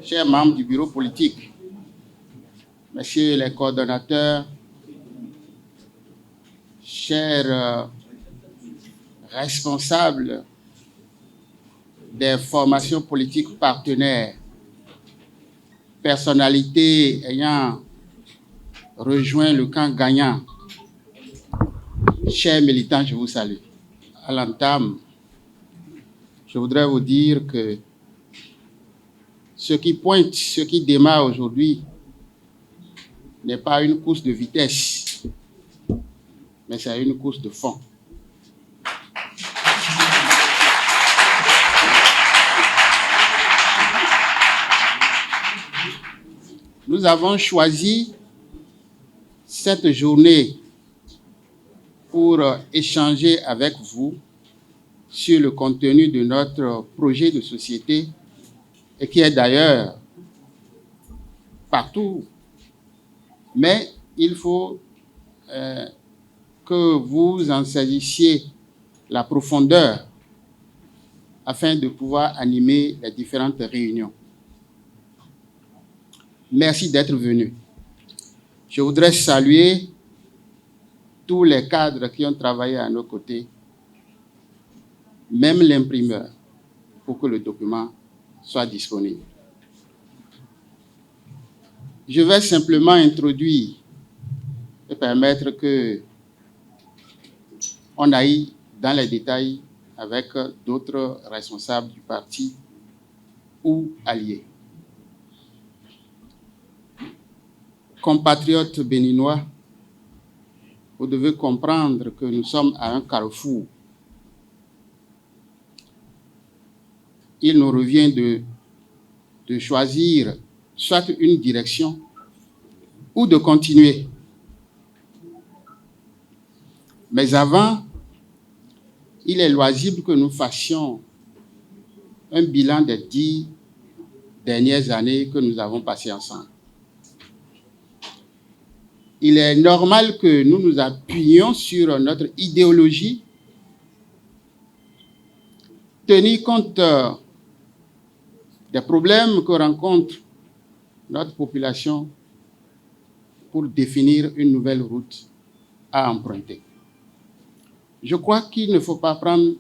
chers membres du bureau politique, messieurs les coordonnateurs, chers responsables des formations politiques partenaires, personnalités ayant rejoint le camp gagnant, chers militants, je vous salue. À l'entame, je voudrais vous dire que ce qui pointe, ce qui démarre aujourd'hui n'est pas une course de vitesse, mais c'est une course de fond. Nous avons choisi cette journée pour échanger avec vous sur le contenu de notre projet de société et qui est d'ailleurs partout. Mais il faut que vous en saisissiez la profondeur afin de pouvoir animer les différentes réunions. Merci d'être venus. Je voudrais saluer tous les cadres qui ont travaillé à nos côtés, même l'imprimeur, pour que le document soit disponible. Je vais simplement introduire et permettre qu'on aille dans les détails avec d'autres responsables du parti ou alliés. Compatriotes béninois, vous devez comprendre que nous sommes à un carrefour. Il nous revient de choisir soit une direction ou de continuer. Mais avant, il est loisible que nous fassions un bilan des 10 dernières années que nous avons passées ensemble. Il est normal que nous nous appuyions sur notre idéologie, tenir compte des problèmes que rencontre notre population pour définir une nouvelle route à emprunter. Je crois qu'il ne faut pas prendre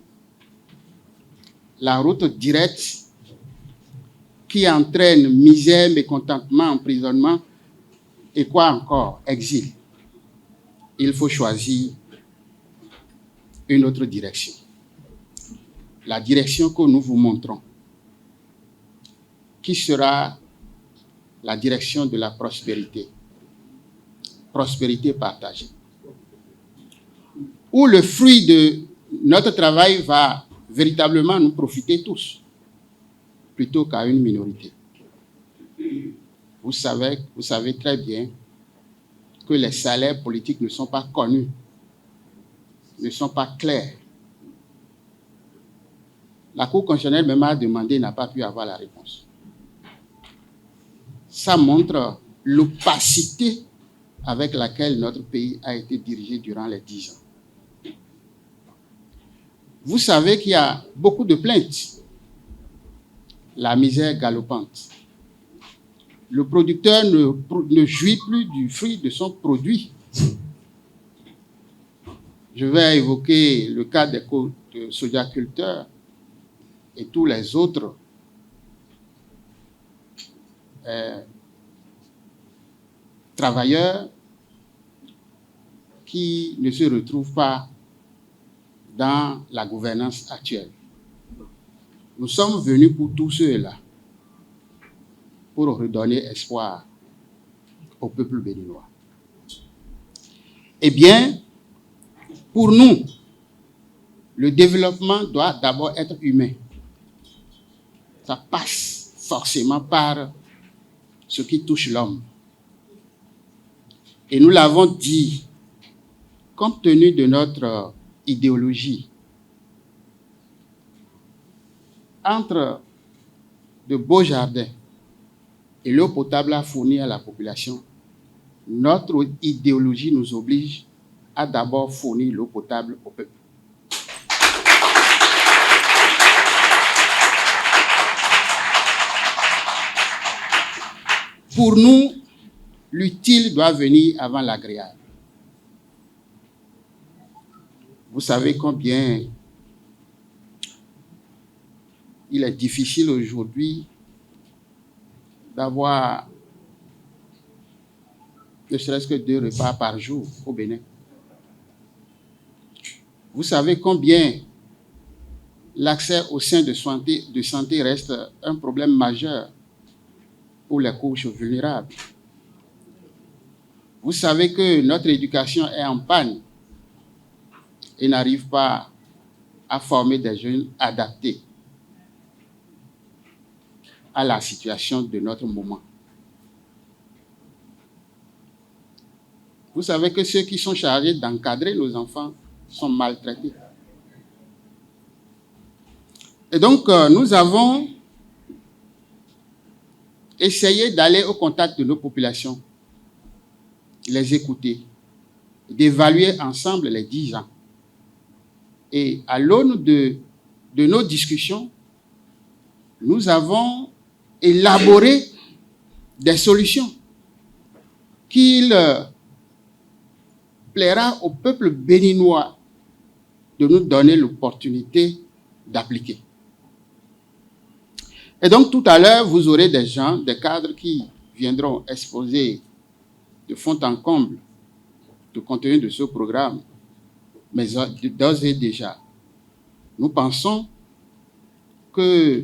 la route directe qui entraîne misère, mécontentement, emprisonnement et quoi encore, exil. Il faut choisir une autre direction. La direction que nous vous montrons, qui sera la direction de la prospérité. Prospérité partagée. Où le fruit de notre travail va véritablement nous profiter tous, plutôt qu'à une minorité. Vous savez très bien que les salaires politiques ne sont pas connus, ne sont pas clairs. La Cour constitutionnelle même a demandé, n'a pas pu avoir la réponse. Ça montre l'opacité avec laquelle notre pays a été dirigé durant les 10 ans. Vous savez qu'il y a beaucoup de plaintes. La misère galopante. Le producteur ne jouit plus du fruit de son produit. Je vais évoquer le cas des sojaculteurs et tous les autres travailleurs qui ne se retrouvent pas dans la gouvernance actuelle. Nous sommes venus pour tous ceux-là, pour redonner espoir au peuple béninois. Eh bien, pour nous, le développement doit d'abord être humain. Ça passe forcément par ce qui touche l'homme. Et nous l'avons dit, compte tenu de notre idéologie, entre de beaux jardins et l'eau potable à fournir à la population, notre idéologie nous oblige à d'abord fournir l'eau potable au peuple. Pour nous, l'utile doit venir avant l'agréable. Vous savez combien il est difficile aujourd'hui d'avoir ne serait-ce que 2 repas par jour au Bénin. Vous savez combien l'accès aux soins de santé reste un problème majeur pour les couches vulnérables. Vous savez que notre éducation est en panne et n'arrive pas à former des jeunes adaptés à la situation de notre moment. Vous savez que ceux qui sont chargés d'encadrer nos enfants sont maltraités. Et donc, nous avons essayé d'aller au contact de nos populations, les écouter, d'évaluer ensemble les 10 ans. Et à l'aune de nos discussions, nous avons élaboré des solutions qu'il plaira au peuple béninois de nous donner l'opportunité d'appliquer. Et donc, tout à l'heure, vous aurez des gens, des cadres qui viendront exposer de fond en comble le contenu de ce programme. Mais d'ores et déjà, nous pensons que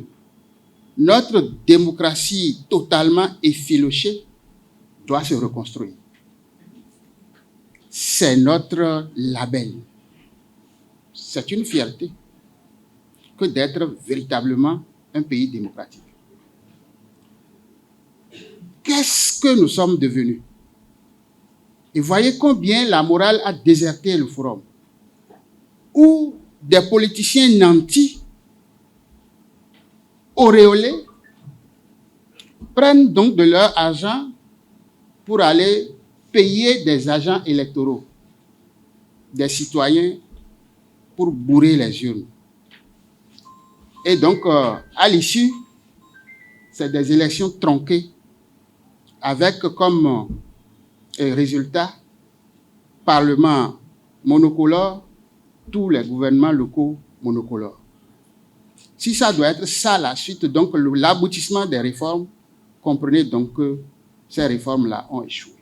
notre démocratie totalement effilochée doit se reconstruire. C'est notre label. C'est une fierté que d'être véritablement un pays démocratique. Qu'est-ce que nous sommes devenus? Et voyez combien la morale a déserté le forum, où des politiciens nantis, auréolés, prennent donc de leur argent pour aller payer des agents électoraux, des citoyens, pour bourrer les urnes. Et donc, à l'issue, c'est des élections tronquées avec comme résultat Parlement monocolore, tous les gouvernements locaux monocolores. Si ça doit être ça la suite, donc l'aboutissement des réformes, comprenez donc que ces réformes-là ont échoué.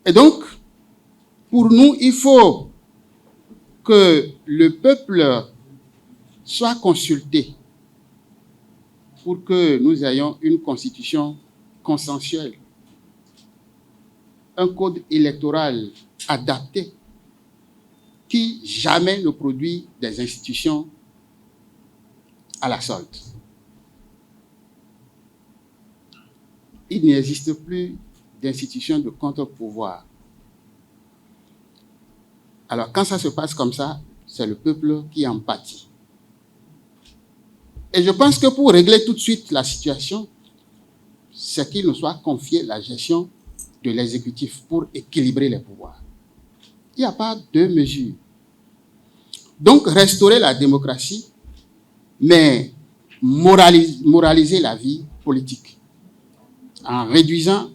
Et donc, pour nous, il faut que le peuple soit consulté pour que nous ayons une constitution consensuelle, un code électoral adapté qui jamais ne produit des institutions à la solde. Il n'existe plus d'institutions de contre-pouvoir. Alors, quand ça se passe comme ça, c'est le peuple qui en pâtit. Et je pense que pour régler tout de suite la situation, c'est qu'il nous soit confié la gestion de l'exécutif pour équilibrer les pouvoirs. Il n'y a pas deux mesures. Donc, restaurer la démocratie, mais moraliser la vie politique en réduisant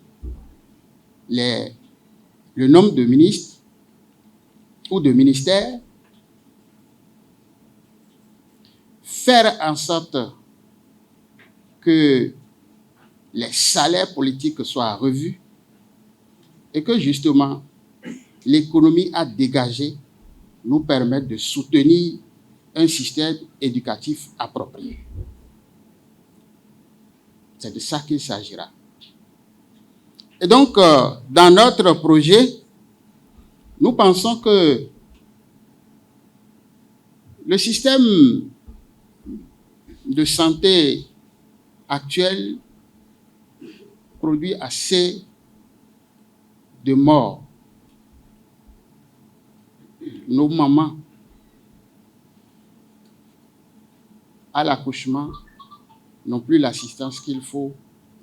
le nombre de ministres ou de ministères, faire en sorte que les salaires politiques soient revus et que justement l'économie à dégager nous permette de soutenir un système éducatif approprié. C'est de ça qu'il s'agira. Et donc, dans notre projet, nous pensons que le système de santé actuel produit assez de morts. Nos mamans, à l'accouchement, n'ont plus l'assistance qu'il faut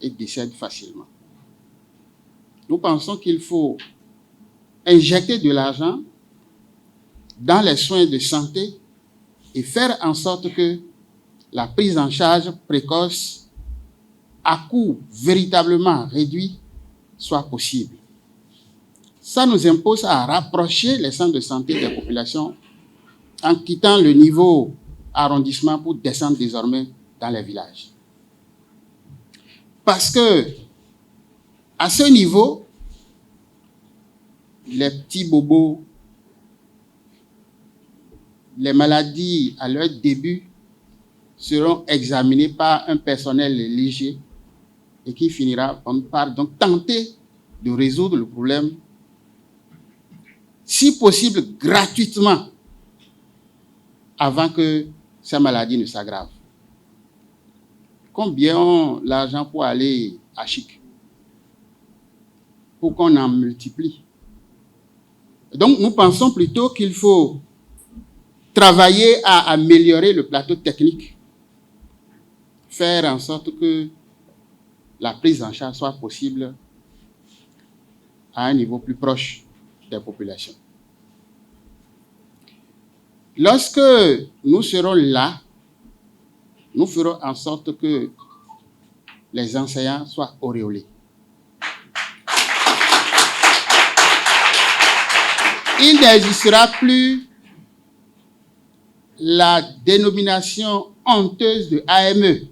et décèdent facilement. Nous pensons qu'il faut injecter de l'argent dans les soins de santé et faire en sorte que la prise en charge précoce à coût véritablement réduit soit possible. Ça nous impose à rapprocher les centres de santé des populations en quittant le niveau arrondissement pour descendre désormais dans les villages. Parce que, à ce niveau, les petits bobos, les maladies à leur début seront examinés par un personnel léger et qui finira par donc tenter de résoudre le problème, si possible gratuitement, avant que ces maladies ne s'aggravent. Combien ont l'argent pour aller à Chic? Pour qu'on en multiplie. Donc, nous pensons plutôt qu'il faut travailler à améliorer le plateau technique, faire en sorte que la prise en charge soit possible à un niveau plus proche des populations. Lorsque nous serons là, nous ferons en sorte que les enseignants soient auréolés. Il n'existera plus la dénomination honteuse de AME.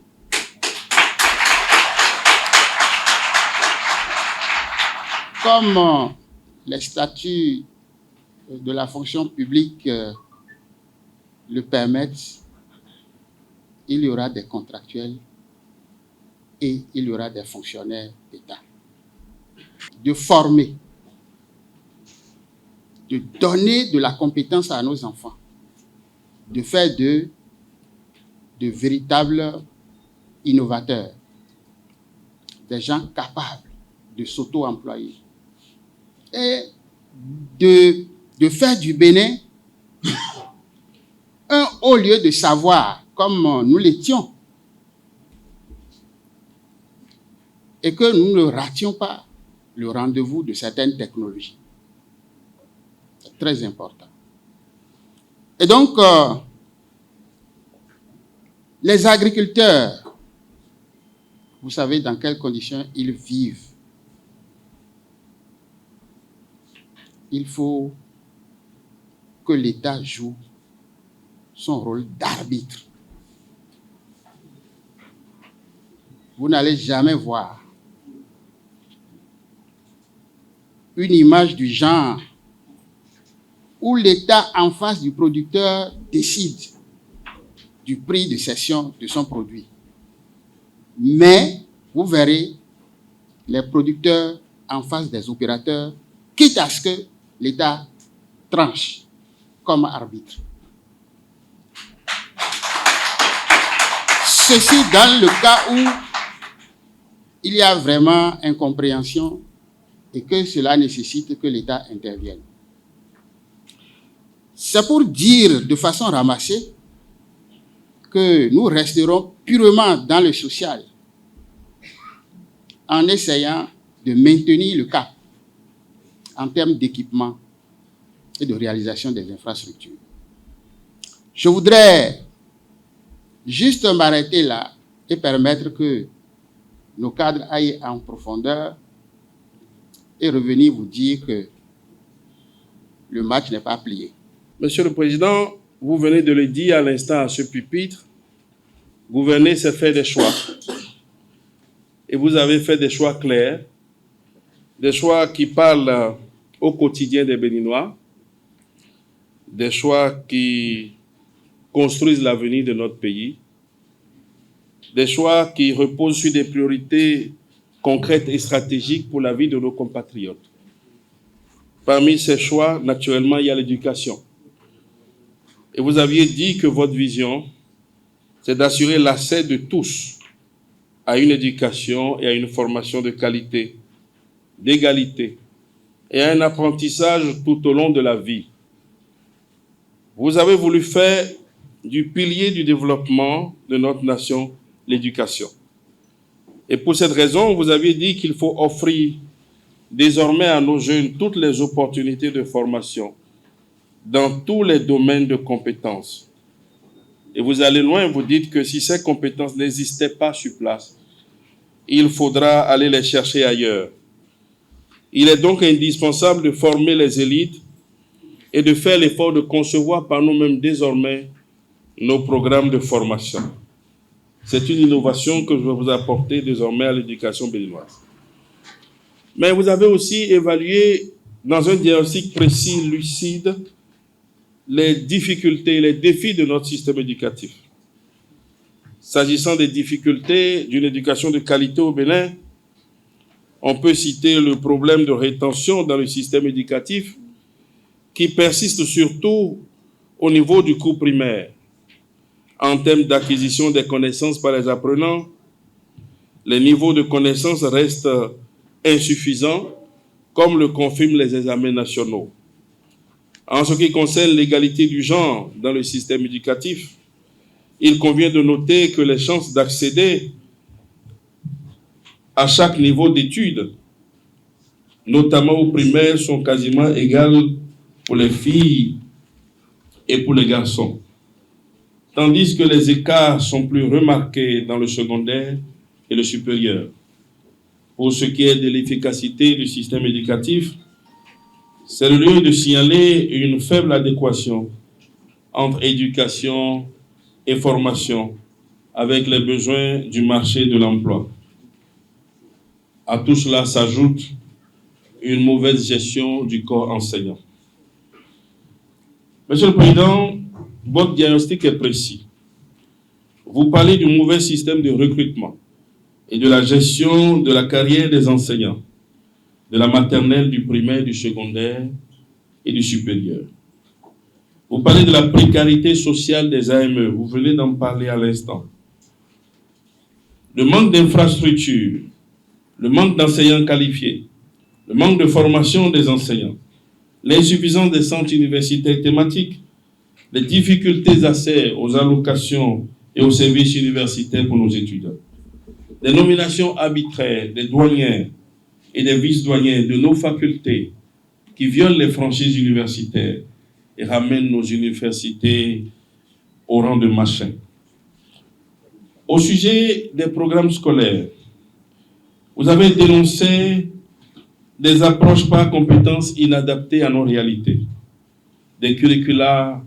Comme les statuts de la fonction publique le permettent, il y aura des contractuels et il y aura des fonctionnaires d'État. De former, de donner de la compétence à nos enfants, de faire de véritables innovateurs, des gens capables de s'auto-employer et de faire du Bénin un haut lieu de savoir comme nous l'étions et que nous ne rations pas le rendez-vous de certaines technologies. C'est très important. Et donc, les agriculteurs, vous savez dans quelles conditions ils vivent. Il faut que l'État joue son rôle d'arbitre. Vous n'allez jamais voir une image du genre où l'État en face du producteur décide du prix de cession de son produit. Mais vous verrez les producteurs en face des opérateurs, quitte à ce que l'État tranche comme arbitre. Ceci dans le cas où il y a vraiment incompréhension et que cela nécessite que l'État intervienne. C'est pour dire de façon ramassée que nous resterons purement dans le social en essayant de maintenir le cap en termes d'équipement et de réalisation des infrastructures. Je voudrais juste m'arrêter là et permettre que nos cadres aillent en profondeur et revenir vous dire que le match n'est pas plié. Monsieur le Président, vous venez de le dire à l'instant à ce pupitre, gouverner, c'est faire des choix. Et vous avez fait des choix clairs, des choix qui parlent au quotidien des Béninois, des choix qui construisent l'avenir de notre pays, des choix qui reposent sur des priorités concrètes et stratégiques pour la vie de nos compatriotes. Parmi ces choix, naturellement, il y a l'éducation. Et vous aviez dit que votre vision, c'est d'assurer l'accès de tous à une éducation et à une formation de qualité, d'égalité et à un apprentissage tout au long de la vie. Vous avez voulu faire du pilier du développement de notre nation l'éducation. Et pour cette raison, vous aviez dit qu'il faut offrir désormais à nos jeunes toutes les opportunités de formation dans tous les domaines de compétences. Et vous allez loin, vous dites que si ces compétences n'existaient pas sur place, il faudra aller les chercher ailleurs. Il est donc indispensable de former les élites et de faire l'effort de concevoir par nous-mêmes désormais nos programmes de formation. C'est une innovation que je vais vous apporter désormais à l'éducation béninoise. Mais vous avez aussi évalué dans un diagnostic précis, lucide, les difficultés, les défis de notre système éducatif. S'agissant des difficultés d'une éducation de qualité au Bénin, on peut citer le problème de rétention dans le système éducatif qui persiste surtout au niveau du cours primaire. En termes d'acquisition des connaissances par les apprenants, les niveaux de connaissances restent insuffisants, comme le confirment les examens nationaux. En ce qui concerne l'égalité du genre dans le système éducatif, il convient de noter que les chances d'accéder à chaque niveau d'études, notamment au primaire, sont quasiment égales pour les filles et pour les garçons, tandis que les écarts sont plus remarqués dans le secondaire et le supérieur. Pour ce qui est de l'efficacité du système éducatif, c'est le lieu de signaler une faible adéquation entre éducation et formation avec les besoins du marché de l'emploi. À tout cela s'ajoute une mauvaise gestion du corps enseignant. Monsieur le Président, votre diagnostic est précis. Vous parlez du mauvais système de recrutement et de la gestion de la carrière des enseignants, de la maternelle, du primaire, du secondaire et du supérieur. Vous parlez de la précarité sociale des AME, vous venez d'en parler à l'instant. Le manque d'infrastructures, le manque d'enseignants qualifiés, le manque de formation des enseignants, l'insuffisance des centres universitaires thématiques, les difficultés d'accès aux allocations et aux services universitaires pour nos étudiants, les nominations arbitraires des douaniers et des vice-douaniers de nos facultés qui violent les franchises universitaires et ramènent nos universités au rang de machin. Au sujet des programmes scolaires, vous avez dénoncé des approches par compétences inadaptées à nos réalités, des curricula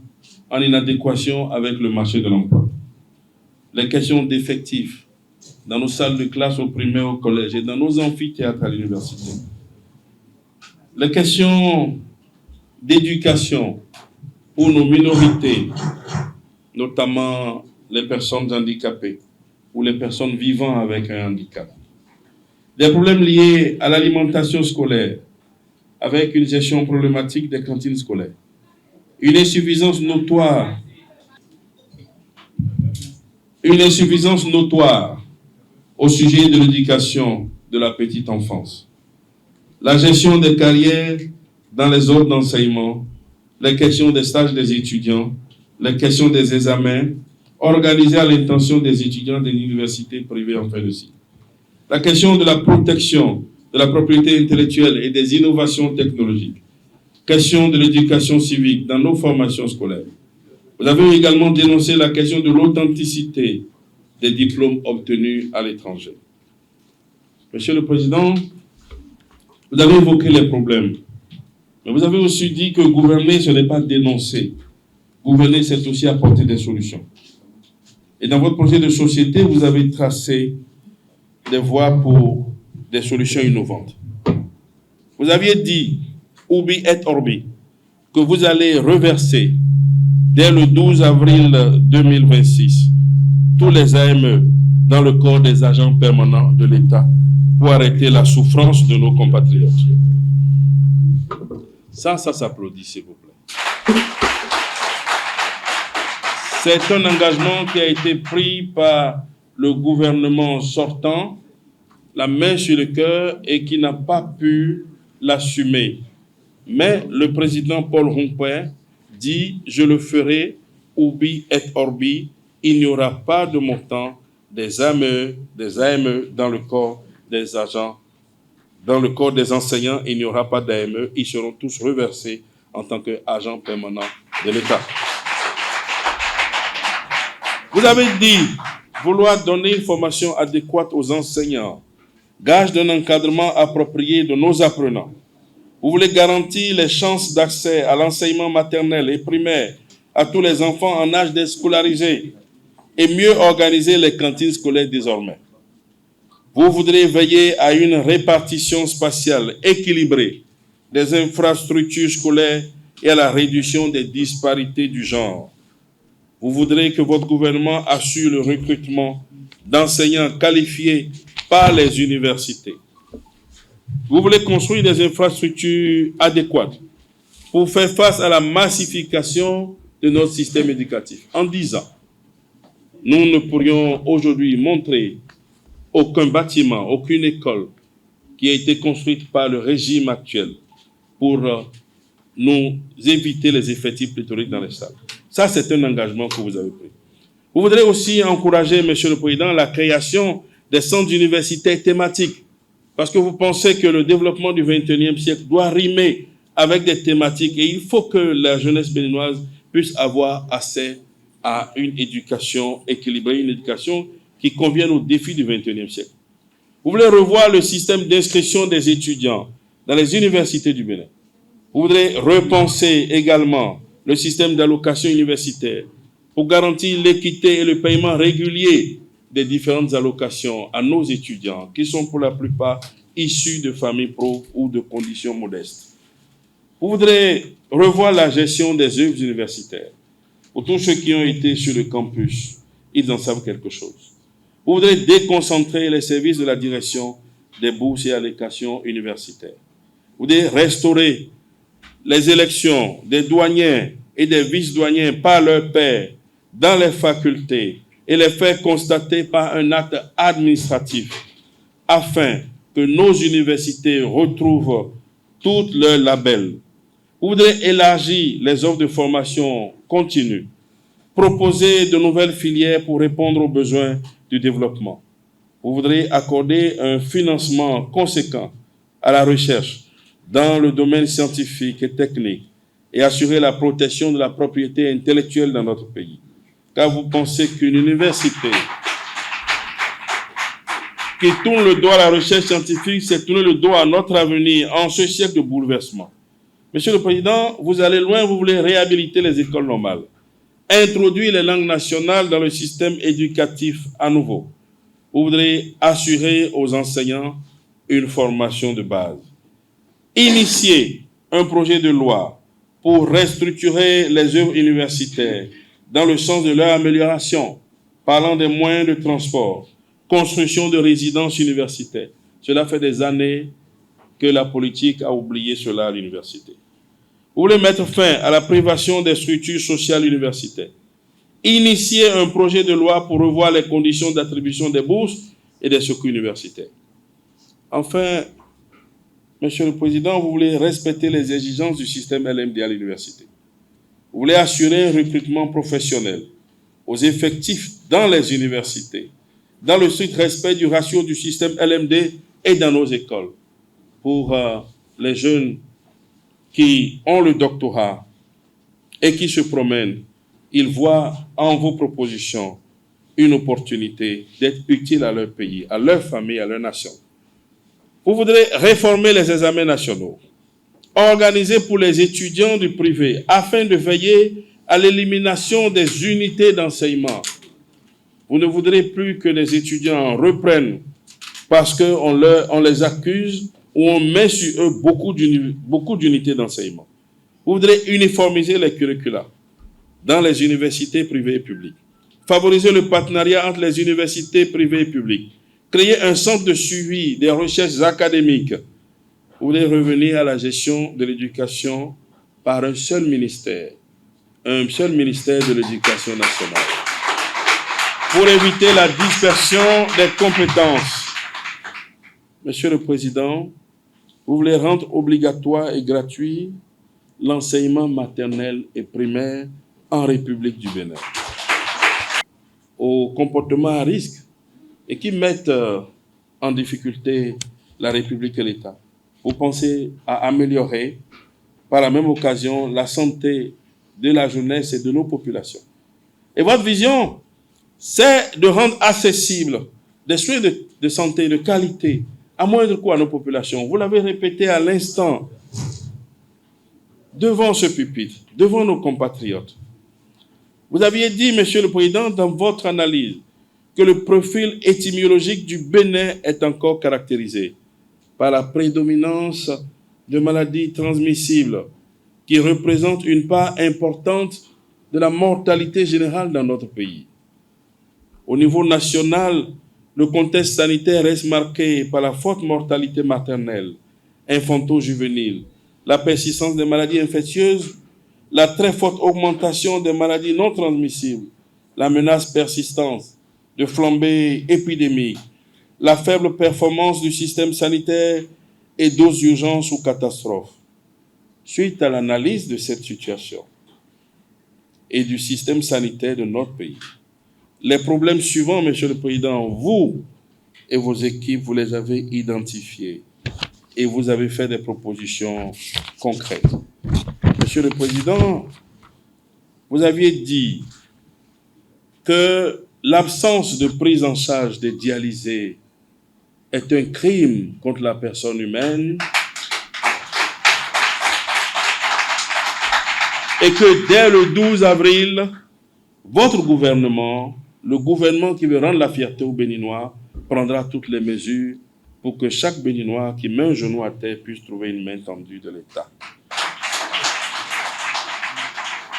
en inadéquation avec le marché de l'emploi, les questions d'effectifs dans nos salles de classe au primaire, au collège et dans nos amphithéâtres à l'université, les questions d'éducation pour nos minorités, notamment les personnes handicapées ou les personnes vivant avec un handicap. Des problèmes liés à l'alimentation scolaire, avec une gestion problématique des cantines scolaires. Une insuffisance notoire au sujet de l'éducation de la petite enfance. La gestion des carrières dans les ordres d'enseignement, les questions des stages des étudiants, les questions des examens, organisés à l'intention des étudiants des universités privées en fin de cycle. La question de la protection de la propriété intellectuelle et des innovations technologiques. Question de l'éducation civique dans nos formations scolaires. Vous avez également dénoncé la question de l'authenticité des diplômes obtenus à l'étranger. Monsieur le Président, vous avez évoqué les problèmes, mais vous avez aussi dit que gouverner, ce n'est pas dénoncer. Gouverner, c'est aussi apporter des solutions. Et dans votre projet de société, vous avez tracé des voies pour des solutions innovantes. Vous aviez dit, Ubi et Orbi, que vous allez reverser dès le 12 avril 2026 tous les AME dans le corps des agents permanents de l'État pour arrêter la souffrance de nos compatriotes. Ça s'applaudit, s'il vous plaît. C'est un engagement qui a été pris par le gouvernement sortant, la main sur le cœur, et qui n'a pas pu l'assumer. Mais le président Paul Hongpouet dit « Je le ferai, ubi et orbi, il n'y aura pas de montant des AME dans le corps des agents, dans le corps des enseignants, il n'y aura pas d'AME, ils seront tous reversés en tant qu'agents permanents de l'État. » Vous avez dit vouloir donner une formation adéquate aux enseignants gage d'un encadrement approprié de nos apprenants. Vous voulez garantir les chances d'accès à l'enseignement maternel et primaire à tous les enfants en âge d'être scolarisés et mieux organiser les cantines scolaires désormais. Vous voudrez veiller à une répartition spatiale équilibrée des infrastructures scolaires et à la réduction des disparités du genre. Vous voudrez que votre gouvernement assure le recrutement d'enseignants qualifiés par les universités. Vous voulez construire des infrastructures adéquates pour faire face à la massification de notre système éducatif. En 10 ans, nous ne pourrions aujourd'hui montrer aucun bâtiment, aucune école qui a été construite par le régime actuel pour nous éviter les effectifs pléthoriques dans les salles. Ça, c'est un engagement que vous avez pris. Vous voudrez aussi encourager, Monsieur le Président, la création des centres universitaires thématiques, parce que vous pensez que le développement du XXIe siècle doit rimer avec des thématiques et il faut que la jeunesse béninoise puisse avoir accès à une éducation équilibrée, une éducation qui convienne aux défis du XXIe siècle. Vous voulez revoir le système d'inscription des étudiants dans les universités du Bénin. Vous voudrez repenser également le système d'allocation universitaire pour garantir l'équité et le paiement régulier des différentes allocations à nos étudiants qui sont pour la plupart issus de familles pauvres ou de conditions modestes. Vous voudrez revoir la gestion des œuvres universitaires. Pour tous ceux qui ont été sur le campus, ils en savent quelque chose. Vous voudrez déconcentrer les services de la direction des bourses et allocations universitaires. Vous voudrez restaurer les élections des douaniers et des vice-douaniers par leurs pairs dans les facultés et les faire constater par un acte administratif afin que nos universités retrouvent tous leurs labels. Vous voudrez élargir les offres de formation continue, proposer de nouvelles filières pour répondre aux besoins du développement. Vous voudrez accorder un financement conséquent à la recherche dans le domaine scientifique et technique et assurer la protection de la propriété intellectuelle dans notre pays. Car vous pensez qu'une université qui tourne le dos à la recherche scientifique, c'est tourner le dos à notre avenir en ce siècle de bouleversement. Monsieur le Président, vous allez loin, vous voulez réhabiliter les écoles normales, introduire les langues nationales dans le système éducatif à nouveau. Vous voudrez assurer aux enseignants une formation de base. Initier un projet de loi pour restructurer les œuvres universitaires dans le sens de leur amélioration, parlant des moyens de transport, construction de résidences universitaires. Cela fait des années que la politique a oublié cela à l'université. Vous voulez mettre fin à la privation des structures sociales universitaires. Initier un projet de loi pour revoir les conditions d'attribution des bourses et des secours universitaires. Enfin, Monsieur le Président, vous voulez respecter les exigences du système LMD à l'université. Vous voulez assurer un recrutement professionnel aux effectifs dans les universités, dans le strict respect du ratio du système LMD et dans nos écoles. Pour les jeunes qui ont le doctorat et qui se promènent, ils voient en vos propositions une opportunité d'être utiles à leur pays, à leur famille, à leur nation. Vous voudrez réformer les examens nationaux, organiser pour les étudiants du privé afin de veiller à l'élimination des unités d'enseignement. Vous ne voudrez plus que les étudiants reprennent parce qu'on les accuse ou on met sur eux beaucoup d'unités d'enseignement. Vous voudrez uniformiser les curricula dans les universités privées et publiques, favoriser le partenariat entre les universités privées et publiques, créer un centre de suivi des recherches académiques. Vous voulez revenir à la gestion de l'éducation par un seul ministère de l'éducation nationale, pour éviter la dispersion des compétences. Monsieur le Président, vous voulez rendre obligatoire et gratuit l'enseignement maternel et primaire en République du Bénin. Aux comportements à risque et qui mettent en difficulté la République et l'État. Vous pensez à améliorer par la même occasion la santé de la jeunesse et de nos populations. Et votre vision, c'est de rendre accessibles des soins de santé de qualité à moindre coût à nos populations. Vous l'avez répété à l'instant, devant ce pupitre, devant nos compatriotes. Vous aviez dit, Monsieur le Président, dans votre analyse, que le profil étymologique du Bénin est encore caractérisé par la prédominance de maladies transmissibles qui représentent une part importante de la mortalité générale dans notre pays. Au niveau national, le contexte sanitaire reste marqué par la forte mortalité maternelle, infanto-juvénile, la persistance des maladies infectieuses, la très forte augmentation des maladies non transmissibles, la menace persistante de flambées épidémiques, la faible performance du système sanitaire et d'autres urgences ou catastrophes. Suite à l'analyse de cette situation et du système sanitaire de notre pays, les problèmes suivants, Monsieur le Président, vous et vos équipes, vous les avez identifiés et vous avez fait des propositions concrètes. Monsieur le Président, vous aviez dit que l'absence de prise en charge des dialysés est un crime contre la personne humaine et que dès le 12 avril, votre gouvernement, le gouvernement qui veut rendre la fierté aux Béninois, prendra toutes les mesures pour que chaque Béninois qui met un genou à terre puisse trouver une main tendue de l'État.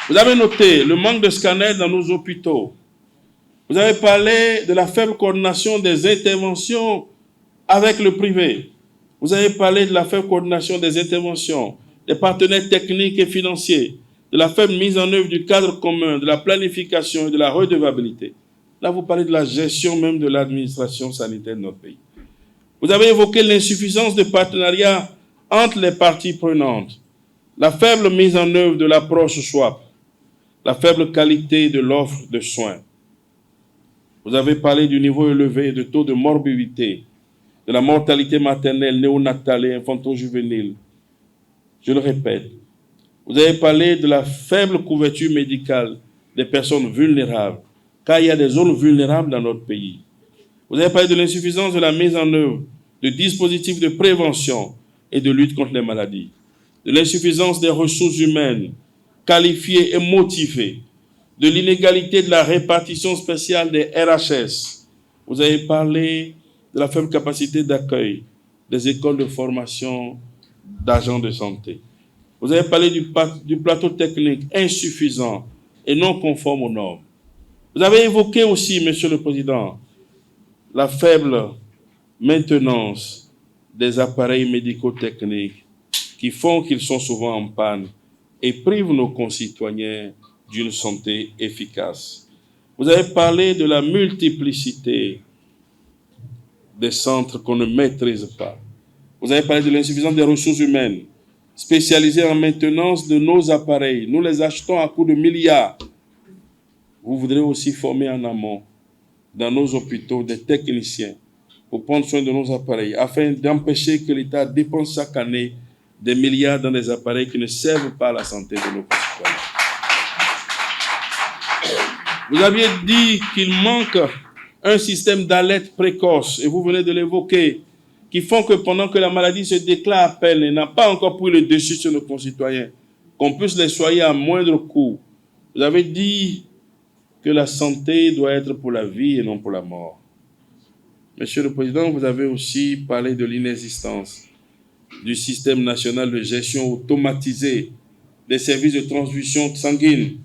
Vous avez noté le manque de scanners dans nos hôpitaux. Vous avez parlé de la faible coordination des interventions avec le privé. Vous avez parlé de la faible coordination des interventions, des partenaires techniques et financiers, de la faible mise en œuvre du cadre commun, de la planification et de la redevabilité. Là, vous parlez de la gestion même de l'administration sanitaire de notre pays. Vous avez évoqué l'insuffisance de partenariat entre les parties prenantes, la faible mise en œuvre de l'approche SWAP, la faible qualité de l'offre de soins. Vous avez parlé du niveau élevé de taux de morbidité, de la mortalité maternelle, néonatale et infanto-juvénile. Je le répète, vous avez parlé de la faible couverture médicale des personnes vulnérables, car il y a des zones vulnérables dans notre pays. Vous avez parlé de l'insuffisance de la mise en œuvre de dispositifs de prévention et de lutte contre les maladies, de l'insuffisance des ressources humaines qualifiées et motivées, de l'inégalité de la répartition spéciale des RHS. Vous avez parlé de la faible capacité d'accueil des écoles de formation d'agents de santé. Vous avez parlé du plateau technique insuffisant et non conforme aux normes. Vous avez évoqué aussi, Monsieur le Président, la faible maintenance des appareils médico-techniques qui font qu'ils sont souvent en panne et privent nos concitoyens d'une santé efficace. Vous avez parlé de la multiplicité des centres qu'on ne maîtrise pas. Vous avez parlé de l'insuffisance des ressources humaines spécialisées en maintenance de nos appareils. Nous les achetons à coût de milliards. Vous voudrez aussi former en amont, dans nos hôpitaux, des techniciens pour prendre soin de nos appareils, afin d'empêcher que l'État dépense chaque année des milliards dans des appareils qui ne servent pas à la santé de nos concitoyens. Vous aviez dit qu'il manque un système d'alerte précoce, et vous venez de l'évoquer, qui font que pendant que la maladie se déclare à peine et n'a pas encore pris le dessus sur nos concitoyens, qu'on puisse les soigner à moindre coût. Vous avez dit que la santé doit être pour la vie et non pour la mort. Monsieur le Président, vous avez aussi parlé de l'inexistence du système national de gestion automatisée des services de transfusion sanguine.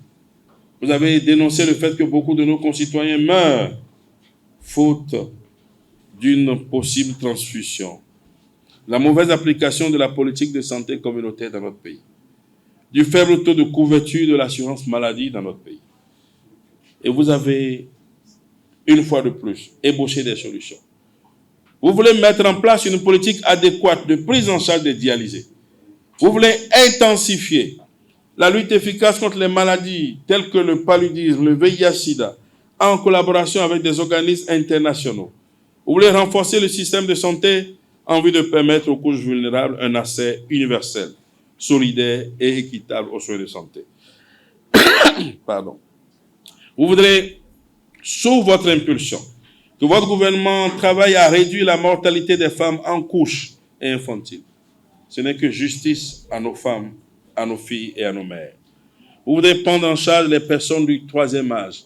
Vous avez dénoncé le fait que beaucoup de nos concitoyens meurent faute d'une possible transfusion. La mauvaise application de la politique de santé communautaire dans notre pays. Du faible taux de couverture de l'assurance maladie dans notre pays. Et vous avez, une fois de plus, ébauché des solutions. Vous voulez mettre en place une politique adéquate de prise en charge des dialysés. Vous voulez intensifier la lutte efficace contre les maladies telles que le paludisme, le VIH-Sida, en collaboration avec des organismes internationaux. Vous voulez renforcer le système de santé en vue de permettre aux couches vulnérables un accès universel, solidaire et équitable aux soins de santé. Pardon. Vous voudrez, sous votre impulsion, que votre gouvernement travaille à réduire la mortalité des femmes en couches et infantiles. Ce n'est que justice à nos femmes, à nos filles et à nos mères. Vous voudrez prendre en charge les personnes du troisième âge,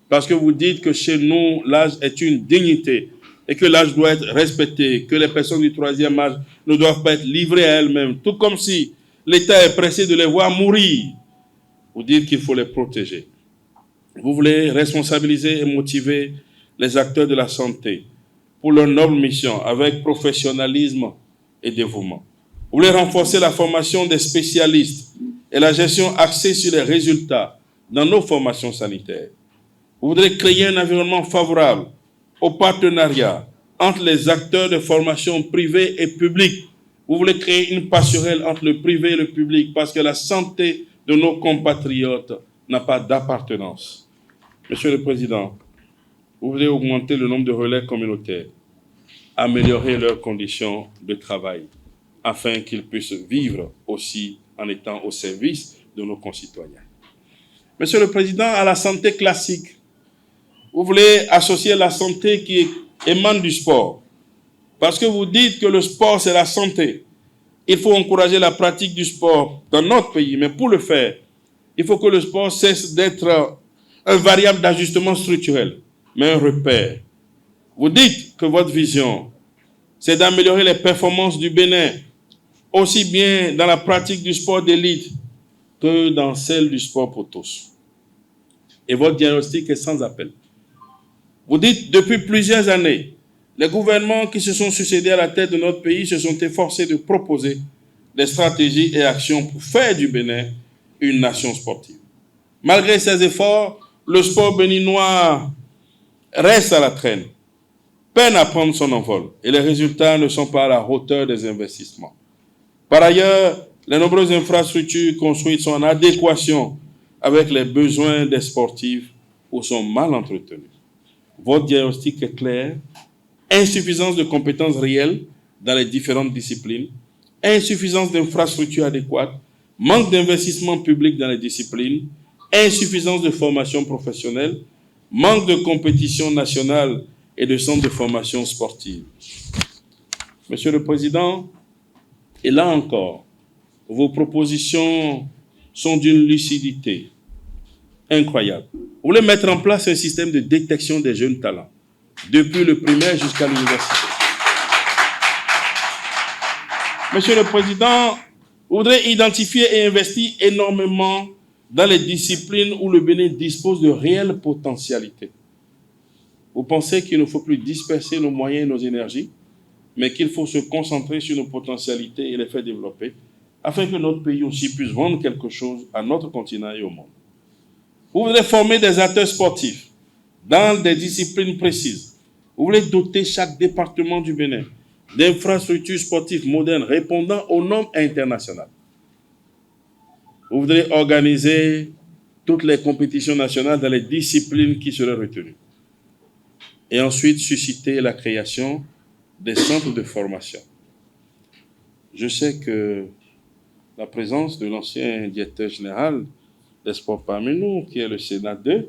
parce que vous dites que chez nous, l'âge est une dignité et que l'âge doit être respecté, que les personnes du troisième âge ne doivent pas être livrées à elles-mêmes, tout comme si l'État est pressé de les voir mourir. Vous dites qu'il faut les protéger. Vous voulez responsabiliser et motiver les acteurs de la santé pour leur noble mission avec professionnalisme et dévouement. Vous voulez renforcer la formation des spécialistes et la gestion axée sur les résultats dans nos formations sanitaires. Vous voudrez créer un environnement favorable au partenariat entre les acteurs de formation privés et publics. Vous voulez créer une passerelle entre le privé et le public parce que la santé de nos compatriotes n'a pas d'appartenance. Monsieur le Président, vous voulez augmenter le nombre de relais communautaires, améliorer leurs conditions de travail, afin qu'ils puissent vivre aussi en étant au service de nos concitoyens. Monsieur le Président, à la santé classique, vous voulez associer la santé qui émane du sport, parce que vous dites que le sport, c'est la santé. Il faut encourager la pratique du sport dans notre pays, mais pour le faire, il faut que le sport cesse d'être un variable d'ajustement structurel, mais un repère. Vous dites que votre vision, c'est d'améliorer les performances du Bénin, aussi bien dans la pratique du sport d'élite que dans celle du sport pour tous. Et votre diagnostic est sans appel. Vous dites, depuis plusieurs années, les gouvernements qui se sont succédés à la tête de notre pays se sont efforcés de proposer des stratégies et actions pour faire du Bénin une nation sportive. Malgré ces efforts, le sport béninois reste à la traîne, peine à prendre son envol, et les résultats ne sont pas à la hauteur des investissements. Par ailleurs, les nombreuses infrastructures construites sont en adéquation avec les besoins des sportifs ou sont mal entretenues. Votre diagnostic est clair: insuffisance de compétences réelles dans les différentes disciplines, insuffisance d'infrastructures adéquates, manque d'investissement public dans les disciplines, insuffisance de formation professionnelle, manque de compétition nationale et de centres de formation sportive. Monsieur le Président, et là encore, vos propositions sont d'une lucidité incroyable. Vous voulez mettre en place un système de détection des jeunes talents, depuis le primaire jusqu'à l'université. Monsieur le Président, vous voudrez identifier et investir énormément dans les disciplines où le Bénin dispose de réelles potentialités. Vous pensez qu'il ne faut plus disperser nos moyens et nos énergies, mais qu'il faut se concentrer sur nos potentialités et les faire développer, afin que notre pays aussi puisse vendre quelque chose à notre continent et au monde. Vous voulez former des acteurs sportifs dans des disciplines précises. Vous voulez doter chaque département du Bénin d'infrastructures sportives modernes répondant aux normes internationales. Vous voudrez organiser toutes les compétitions nationales dans les disciplines qui seraient retenues. Et ensuite susciter la création des centres de formation. Je sais que la présence de l'ancien directeur général des sports parmi nous, qui est le Sénat 2,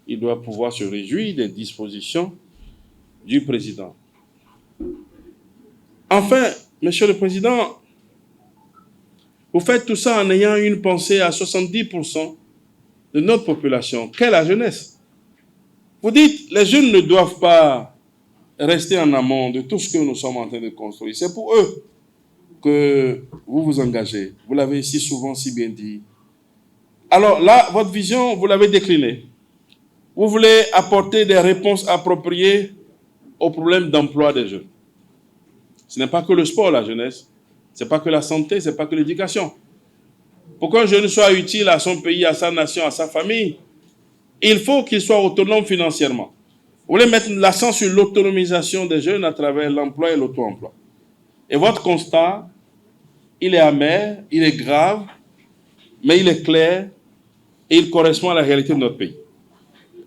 il doit pouvoir se réjouir des dispositions du président. Enfin, Monsieur le Président, vous faites tout ça en ayant une pensée à 70% de notre population, qu'est la jeunesse. Vous dites, les jeunes ne doivent pas rester en amont de tout ce que nous sommes en train de construire. C'est pour eux que vous vous engagez. Vous l'avez si souvent si bien dit. Alors là, votre vision, vous l'avez déclinée. Vous voulez apporter des réponses appropriées aux problèmes d'emploi des jeunes. Ce n'est pas que le sport, la jeunesse. Ce n'est pas que la santé, ce n'est pas que l'éducation. Pour qu'un jeune soit utile à son pays, à sa nation, à sa famille, il faut qu'il soit autonome financièrement. Vous voulez mettre l'accent sur l'autonomisation des jeunes à travers l'emploi et l'auto-emploi. Et votre constat, il est amer, il est grave, mais il est clair et il correspond à la réalité de notre pays.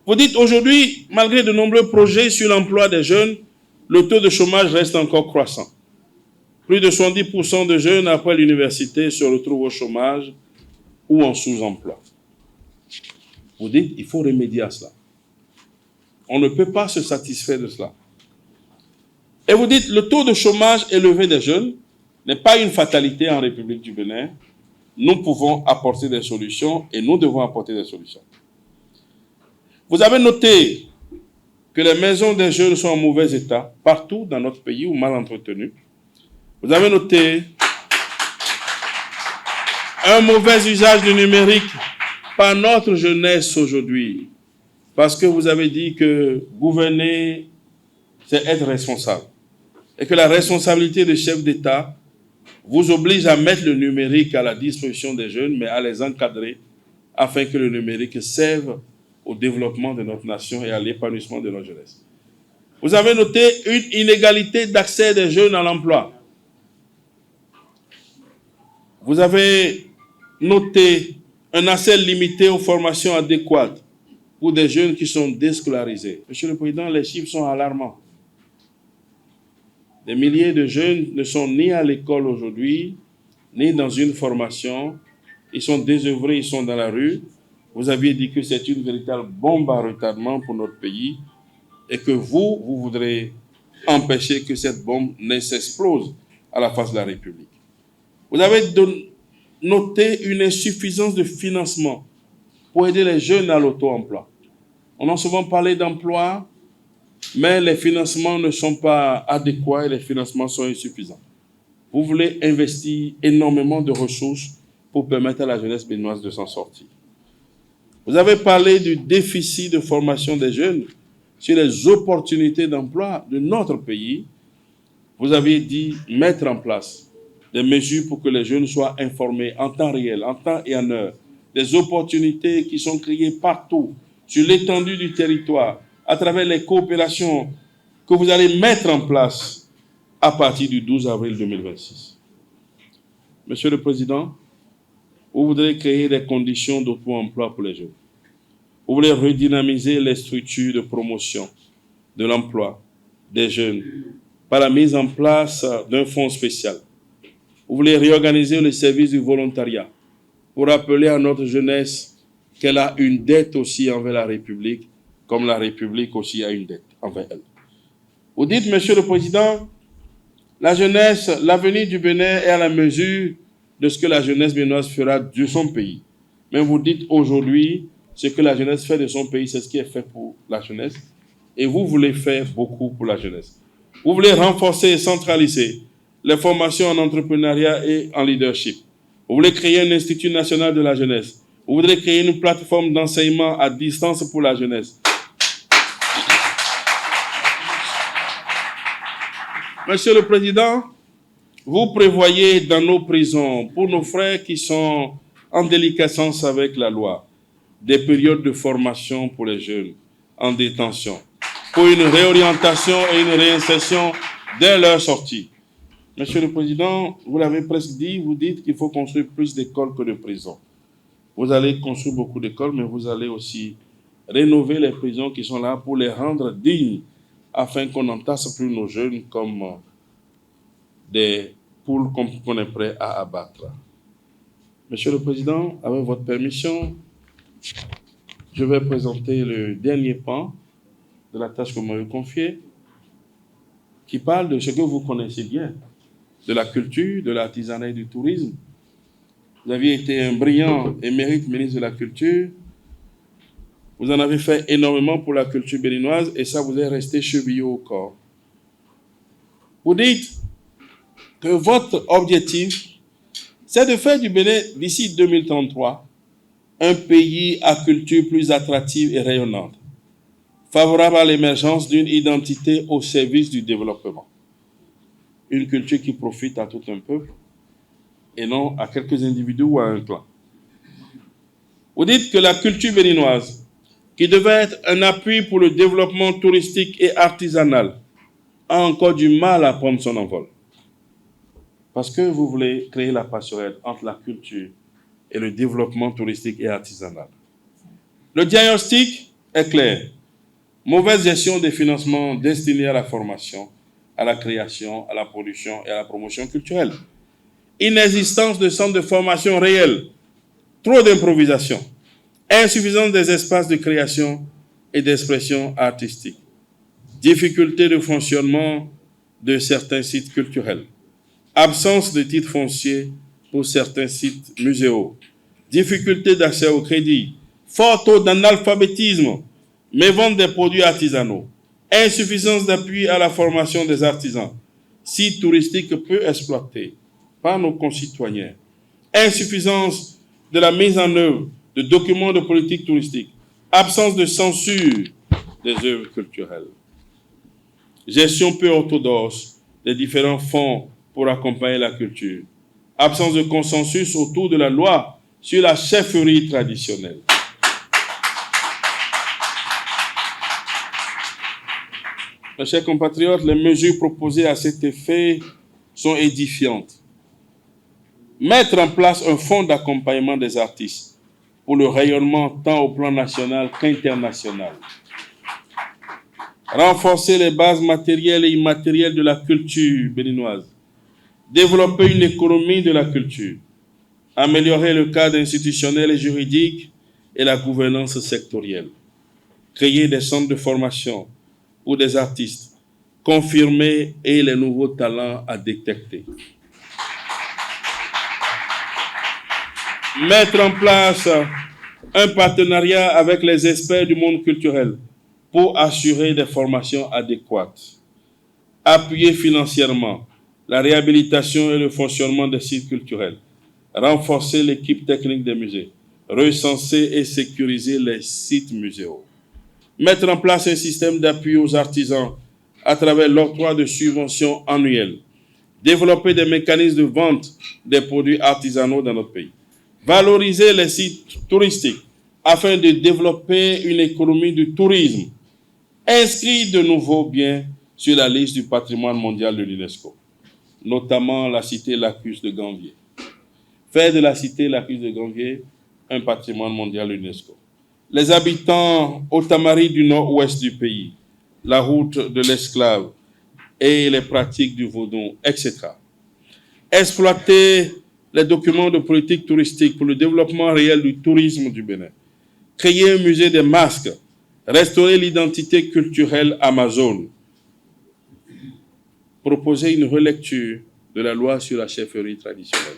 Vous dites aujourd'hui, malgré de nombreux projets sur l'emploi des jeunes, le taux de chômage reste encore croissant. Plus de 70% de jeunes après l'université se retrouvent au chômage ou en sous-emploi. Vous dites, il faut remédier à cela. On ne peut pas se satisfaire de cela. Et vous dites, le taux de chômage élevé des jeunes n'est pas une fatalité en République du Bénin. Nous pouvons apporter des solutions et nous devons apporter des solutions. Vous avez noté que les maisons des jeunes sont en mauvais état partout dans notre pays ou mal entretenues. Vous avez noté un mauvais usage du numérique par notre jeunesse aujourd'hui. Parce que vous avez dit que gouverner, c'est être responsable. Et que la responsabilité de chef d'État vous oblige à mettre le numérique à la disposition des jeunes, mais à les encadrer afin que le numérique serve au développement de notre nation et à l'épanouissement de notre jeunesse. Vous avez noté une inégalité d'accès des jeunes à l'emploi. Vous avez noté un accès limité aux formations adéquates pour des jeunes qui sont déscolarisés. Monsieur le Président, les chiffres sont alarmants. Des milliers de jeunes ne sont ni à l'école aujourd'hui, ni dans une formation. Ils sont désœuvrés, ils sont dans la rue. Vous aviez dit que c'est une véritable bombe à retardement pour notre pays et que vous voudrez empêcher que cette bombe ne s'explose à la face de la République. Vous avez noté une insuffisance de financement pour aider les jeunes à l'auto-emploi. On a souvent parlé d'emploi, mais les financements ne sont pas adéquats et les financements sont insuffisants. Vous voulez investir énormément de ressources pour permettre à la jeunesse béninoise de s'en sortir. Vous avez parlé du déficit de formation des jeunes sur les opportunités d'emploi de notre pays. Vous avez dit mettre en place des mesures pour que les jeunes soient informés en temps réel, en temps et en heure, des opportunités qui sont créées partout, sur l'étendue du territoire, à travers les coopérations que vous allez mettre en place à partir du 12 avril 2026. Monsieur le Président, vous voudrez créer des conditions d'auto-emploi pour les jeunes. Vous voulez redynamiser les structures de promotion de l'emploi des jeunes par la mise en place d'un fonds spécial. Vous voulez réorganiser le service du volontariat pour rappeler à notre jeunesse qu'elle a une dette aussi envers la République, comme la République aussi a une dette envers elle. Vous dites, Monsieur le Président, la jeunesse, l'avenir du Bénin est à la mesure de ce que la jeunesse béninoise fera de son pays. Mais vous dites aujourd'hui, ce que la jeunesse fait de son pays, c'est ce qui est fait pour la jeunesse. Et vous voulez faire beaucoup pour la jeunesse. Vous voulez renforcer et centraliser les formations en entrepreneuriat et en leadership. Vous voulez créer un institut national de la jeunesse. Vous voudrez créer une plateforme d'enseignement à distance pour la jeunesse. Monsieur le Président, vous prévoyez dans nos prisons, pour nos frères qui sont en déliquescence avec la loi, des périodes de formation pour les jeunes en détention, pour une réorientation et une réinsertion dès leur sortie. Monsieur le Président, vous l'avez presque dit, vous dites qu'il faut construire plus d'écoles que de prisons. Vous allez construire beaucoup d'écoles, mais vous allez aussi rénover les prisons qui sont là pour les rendre dignes, afin qu'on n'entasse plus nos jeunes comme des poules qu'on est prêt à abattre. Monsieur le Président, avec votre permission, je vais présenter le dernier pan de la tâche que vous m'avez confiée, qui parle de ce que vous connaissez bien, de la culture, de l'artisanat et du tourisme. Vous aviez été un brillant émérite ministre de la Culture. Vous en avez fait énormément pour la culture béninoise et ça vous est resté chevillé au corps. Vous dites que votre objectif, c'est de faire du Bénin, d'ici 2033, un pays à culture plus attractive et rayonnante, favorable à l'émergence d'une identité au service du développement. Une culture qui profite à tout un peuple et non à quelques individus ou à un clan. Vous dites que la culture béninoise, qui devait être un appui pour le développement touristique et artisanal, a encore du mal à prendre son envol. Parce que vous voulez créer la passerelle entre la culture et le développement touristique et artisanal. Le diagnostic est clair. Mauvaise gestion des financements destinés à la formation, à la création, à la production et à la promotion culturelle. Inexistence de centres de formation réels, trop d'improvisation, insuffisance des espaces de création et d'expression artistique. Difficulté de fonctionnement de certains sites culturels. Absence de titres fonciers pour certains sites muséaux. Difficulté d'accès au crédit. Fort taux d'analphabétisme. Mévente des produits artisanaux. Insuffisance d'appui à la formation des artisans. Sites touristiques peu exploités par nos concitoyens. Insuffisance de la mise en œuvre de documents de politique touristique. Absence de censure des œuvres culturelles. Gestion peu orthodoxe des différents fonds pour accompagner la culture. Absence de consensus autour de la loi sur la chefferie traditionnelle. Mes chers compatriotes, les mesures proposées à cet effet sont édifiantes. Mettre en place un fonds d'accompagnement des artistes pour le rayonnement tant au plan national qu'international. Renforcer les bases matérielles et immatérielles de la culture béninoise. Développer une économie de la culture. Améliorer le cadre institutionnel et juridique et la gouvernance sectorielle. Créer des centres de formation pour des artistes confirmés et les nouveaux talents à détecter. Mettre en place un partenariat avec les experts du monde culturel pour assurer des formations adéquates. Appuyer financièrement la réhabilitation et le fonctionnement des sites culturels. Renforcer l'équipe technique des musées. Recenser et sécuriser les sites muséaux. Mettre en place un système d'appui aux artisans à travers l'octroi de subventions annuelles. Développer des mécanismes de vente des produits artisanaux dans notre pays. Valoriser les sites touristiques afin de développer une économie du tourisme. Inscrire de nouveaux biens sur la liste du patrimoine mondial de l'UNESCO, notamment la cité Lacus de Gambier. Faire de la cité Lacus de Gambier un patrimoine mondial de l'UNESCO. Les habitants Otamari du nord-ouest du pays, la route de l'esclave et les pratiques du vaudou, etc. Exploiter les documents de politique touristique pour le développement réel du tourisme du Bénin. Créer un musée des masques. Restaurer l'identité culturelle amazone. Proposer une relecture de la loi sur la chefferie traditionnelle.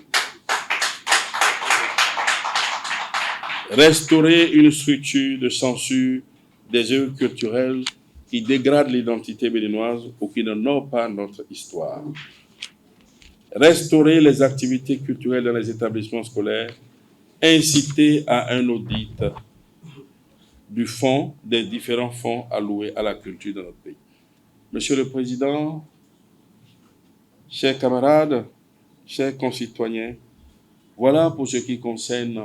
Restaurer une structure de censure des œuvres culturelles qui dégradent l'identité béninoise ou qui n'honorent pas notre histoire. Restaurer les activités culturelles dans les établissements scolaires. Inciter à un audit du fonds, des différents fonds alloués à la culture dans notre pays. Monsieur le Président, chers camarades, chers concitoyens, voilà pour ce qui concerne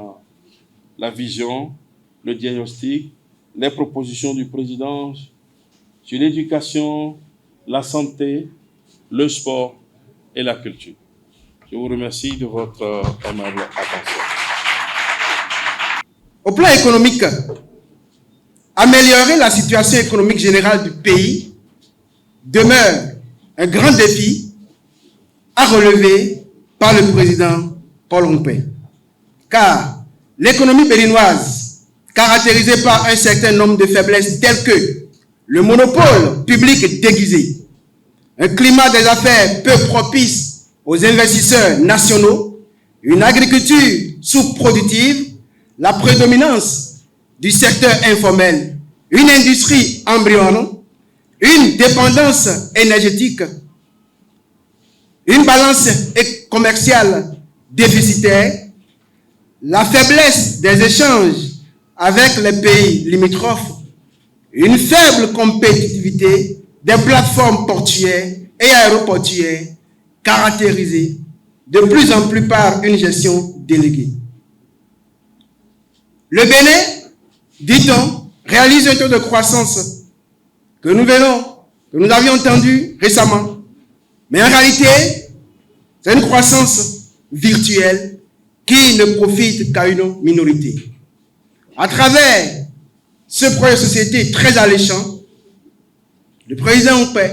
la vision, le diagnostic, les propositions du Président sur l'éducation, la santé, le sport et la culture. Je vous remercie de votre aimable attention. Au plan économique, améliorer la situation économique générale du pays demeure un grand défi à relever par le président Paul Rompé. Car l'économie béninoise, caractérisée par un certain nombre de faiblesses telles que le monopole public déguisé, un climat des affaires peu propice aux investisseurs nationaux, une agriculture sous-productive, la prédominance du secteur informel, une industrie embryonnaire, une dépendance énergétique, une balance commerciale déficitaire, la faiblesse des échanges avec les pays limitrophes, une faible compétitivité des plateformes portuaires et aéroportuaires caractérisées de plus en plus par une gestion déléguée. Le Bénin, dit-on, réalise un taux de croissance que nous avions entendu récemment. Mais en réalité, c'est une croissance virtuelle qui ne profite qu'à une minorité. À travers ce projet de société très alléchant, le président Rompé,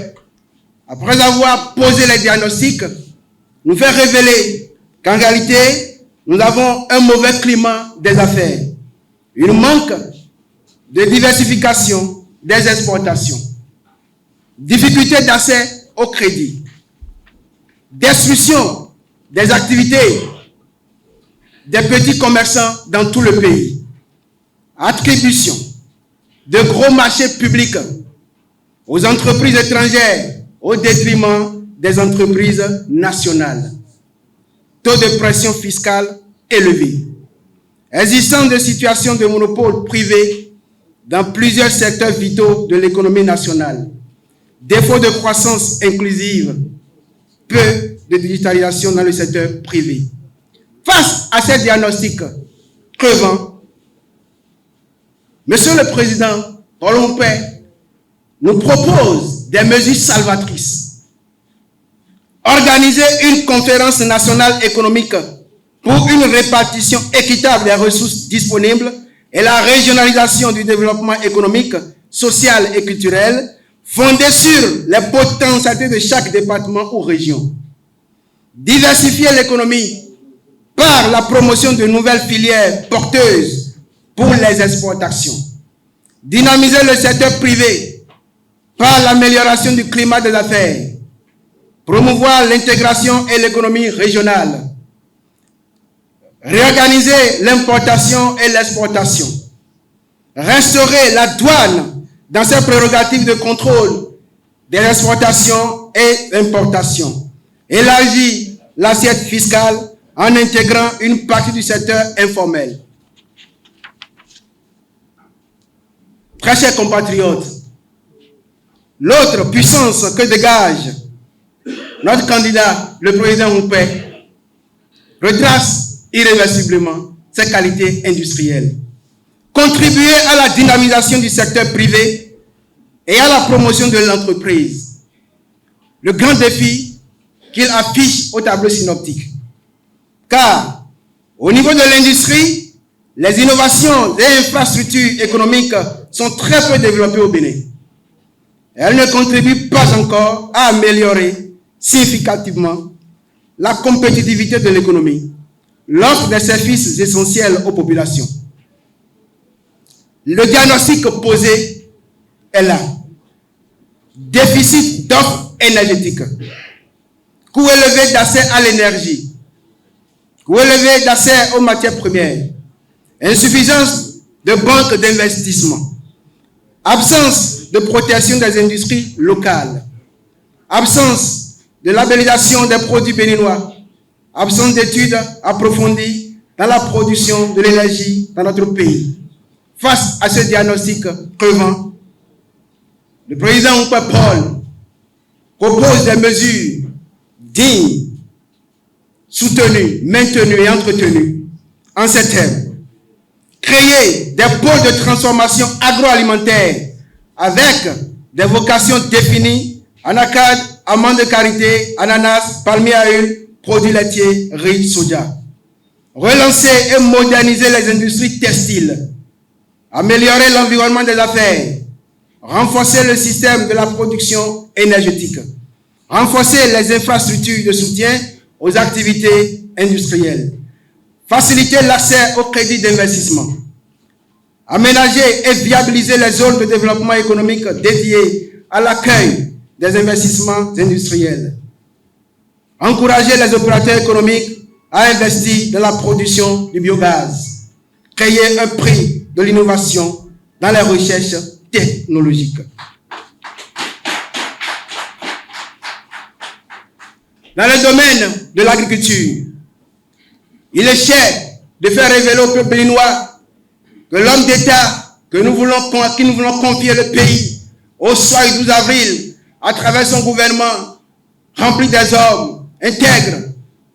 après avoir posé les diagnostics, nous fait révéler qu'en réalité, nous avons un mauvais climat des affaires, une manque de diversification des exportations, difficulté d'accès au crédit, destruction des activités des petits commerçants dans tout le pays, attribution de gros marchés publics aux entreprises étrangères au détriment des entreprises nationales, taux de pression fiscale élevé, existence de situations de monopole privé dans plusieurs secteurs vitaux de l'économie nationale, défaut de croissance inclusive, peu de digitalisation dans le secteur privé. Face à ces diagnostics crevants, Monsieur le Président Paul Ompé nous propose des mesures salvatrices. Organiser une conférence nationale économique pour une répartition équitable des ressources disponibles et la régionalisation du développement économique, social et culturel, fondée sur les potentialités de chaque département ou région. Diversifier l'économie par la promotion de nouvelles filières porteuses pour les exportations. Dynamiser le secteur privé par l'amélioration du climat des affaires. Promouvoir l'intégration et l'économie régionale. Réorganiser l'importation et l'exportation. Restaurer la douane dans ses prérogatives de contrôle des exportations et importations. Élargir l'assiette fiscale en intégrant une partie du secteur informel. Très chers compatriotes, l'autre puissance que dégage notre candidat, le président Ompé, retrace irréversiblement ses qualités industrielles. Contribuer à la dynamisation du secteur privé et à la promotion de l'entreprise. Le grand défi qu'il affiche au tableau synoptique. Car, au niveau de l'industrie, les innovations et infrastructures économiques sont très peu développées au Bénin. Elles ne contribuent pas encore à améliorer significativement la compétitivité de l'économie, l'offre des services essentiels aux populations. Le diagnostic posé est là. Déficit d'offres énergétiques, coût élevé d'accès à l'énergie, coût élevé d'accès aux matières premières, insuffisance de banques d'investissement, absence de protection des industries locales, absence de labellisation des produits béninois, absence d'études approfondies dans la production de l'énergie dans notre pays. Face à ce diagnostic crevant, le président Ompé Paul propose des mesures dignes, soutenues, maintenues et entretenues en ces termes. Créer des pôles de transformation agroalimentaire avec des vocations définies, anacarde, amandes de karité, ananas, palmier à huile, produits laitiers, riz, soja. Relancer et moderniser les industries textiles. Améliorer l'environnement des affaires. Renforcer le système de la production énergétique. Renforcer les infrastructures de soutien aux activités industrielles. Faciliter l'accès au crédit d'investissement. Aménager et viabiliser les zones de développement économique dédiées à l'accueil des investissements industriels. Encourager les opérateurs économiques à investir dans la production du biogaz. Créer un prix de l'innovation dans les recherches technologiques. Dans le domaine de l'agriculture, il est cher de faire révéler au peuple béninois que l'homme d'État qui nous voulons confier le pays au soir du 12 avril à travers son gouvernement rempli des hommes intègres,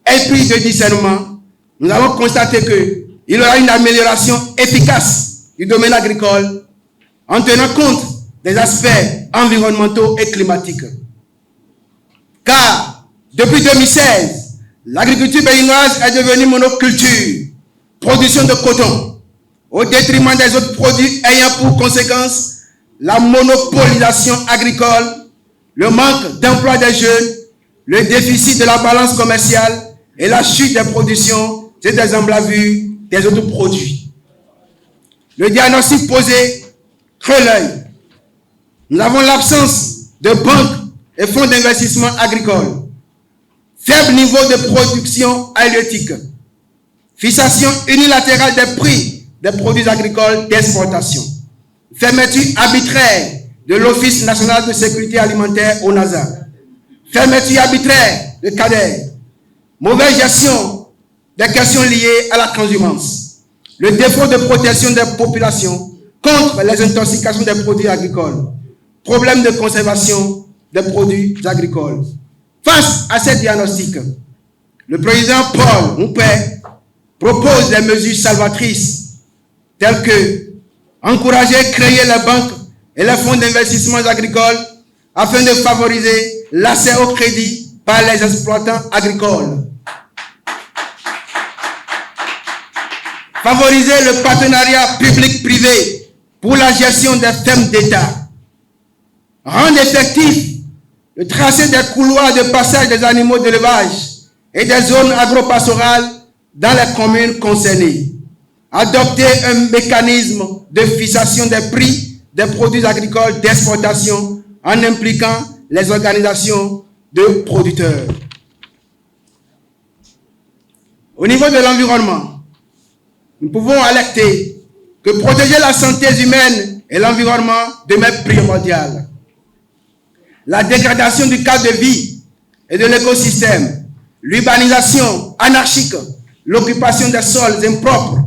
esprit de discernement, nous avons constaté qu'il y aura une amélioration efficace du domaine agricole en tenant compte des aspects environnementaux et climatiques. Car depuis 2016, l'agriculture béninoise est devenue monoculture, production de coton, au détriment des autres produits ayant pour conséquence la monopolisation agricole, le manque d'emploi des jeunes, le déficit de la balance commerciale et la chute des productions et des emblavures des autres produits. Le diagnostic posé creux l'œil. Nous avons l'absence de banques et fonds d'investissement agricole, faible niveau de production halieutique, fixation unilatérale des prix des produits agricoles d'exportation, fermeture arbitraire de l'Office national de sécurité alimentaire au NASA, fermeture arbitraire de CADER, mauvaise gestion des questions liées à la transhumance, le défaut de protection des populations contre les intoxications des produits agricoles, problème de conservation des produits agricoles. Face à ces diagnostics, le président Paul Nkpé propose des mesures salvatrices telles que encourager, créer les banques et les fonds d'investissement agricoles afin de favoriser l'accès au crédit par les exploitants agricoles. Favoriser le partenariat public-privé pour la gestion des fermes d'État. Rendre effectif le tracé des couloirs de passage des animaux d'élevage et des zones agro-pastorales dans les communes concernées. Adopter un mécanisme de fixation des prix des produits agricoles d'exportation en impliquant les organisations de producteurs. Au niveau de l'environnement, nous pouvons alerter que protéger la santé humaine et l'environnement demeure primordial. La dégradation du cadre de vie et de l'écosystème, l'urbanisation anarchique, l'occupation des sols impropres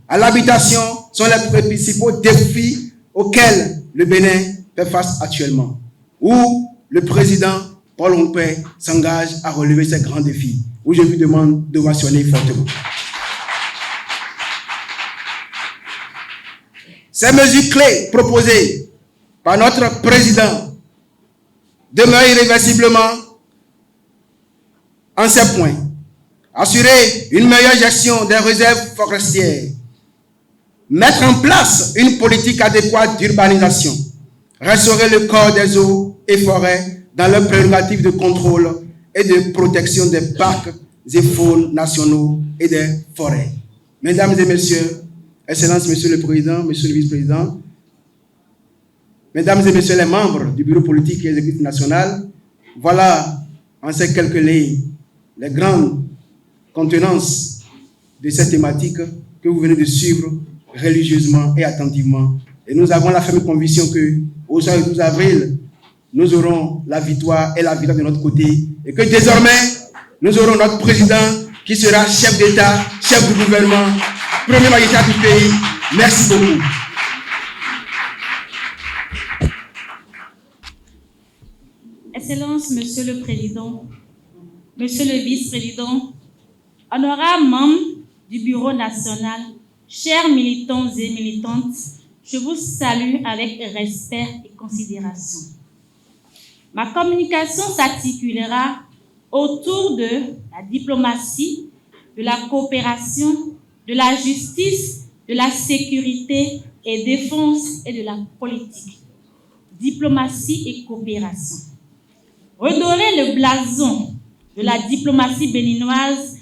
à l'habitation sont les principaux défis auxquels le Bénin fait face actuellement, où le président Paul Nkpé s'engage à relever ces grands défis, où je lui demande d'ovationner fortement. Ces mesures clés proposées par notre président demeurent irréversiblement en ces points. Assurer une meilleure gestion des réserves forestières. Mettre en place une politique adéquate d'urbanisation. Restaurer le corps des eaux et forêts dans leurs prérogatives de contrôle et de protection des parcs et faunes nationaux et des forêts. Mesdames et messieurs, Excellences, Monsieur le Président, Monsieur le Vice-président, Mesdames et Messieurs les membres du Bureau politique et exécutif national, voilà en ces quelques lignes les grandes contenances de cette thématique que vous venez de suivre religieusement et attentivement. Et nous avons la ferme conviction qu'au soir du 12 avril, nous aurons la victoire et la victoire de notre côté. Et que désormais, nous aurons notre président qui sera chef d'État, chef du gouvernement, premier magistrat du pays. Merci beaucoup. Excellences, Monsieur le Président, Monsieur le Vice-président, honorables membres du Bureau national, chers militants et militantes, je vous salue avec respect et considération. Ma communication s'articulera autour de la diplomatie, de la coopération, de la justice, de la sécurité et défense et de la politique. Diplomatie et coopération. Redorer le blason de la diplomatie béninoise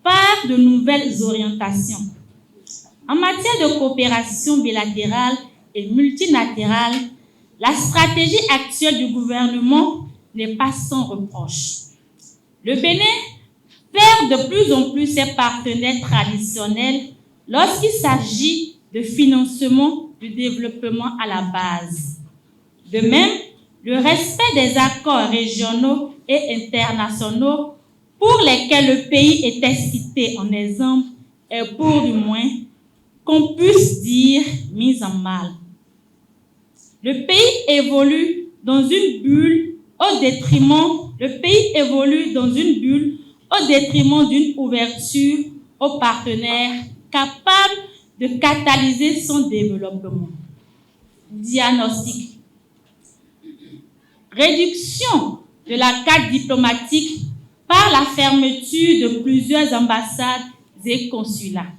par de nouvelles orientations. En matière de coopération bilatérale et multilatérale, la stratégie actuelle du gouvernement n'est pas sans reproche. Le Bénin perd de plus en plus ses partenaires traditionnels lorsqu'il s'agit de financement du développement à la base. De même, le respect des accords régionaux et internationaux pour lesquels le pays était cité en exemple est pour du moins qu'on puisse dire mise en mal. Le pays évolue dans une bulle au détriment d'une ouverture aux partenaires capables de catalyser son développement. Diagnostic. Réduction de la carte diplomatique par la fermeture de plusieurs ambassades et consulats.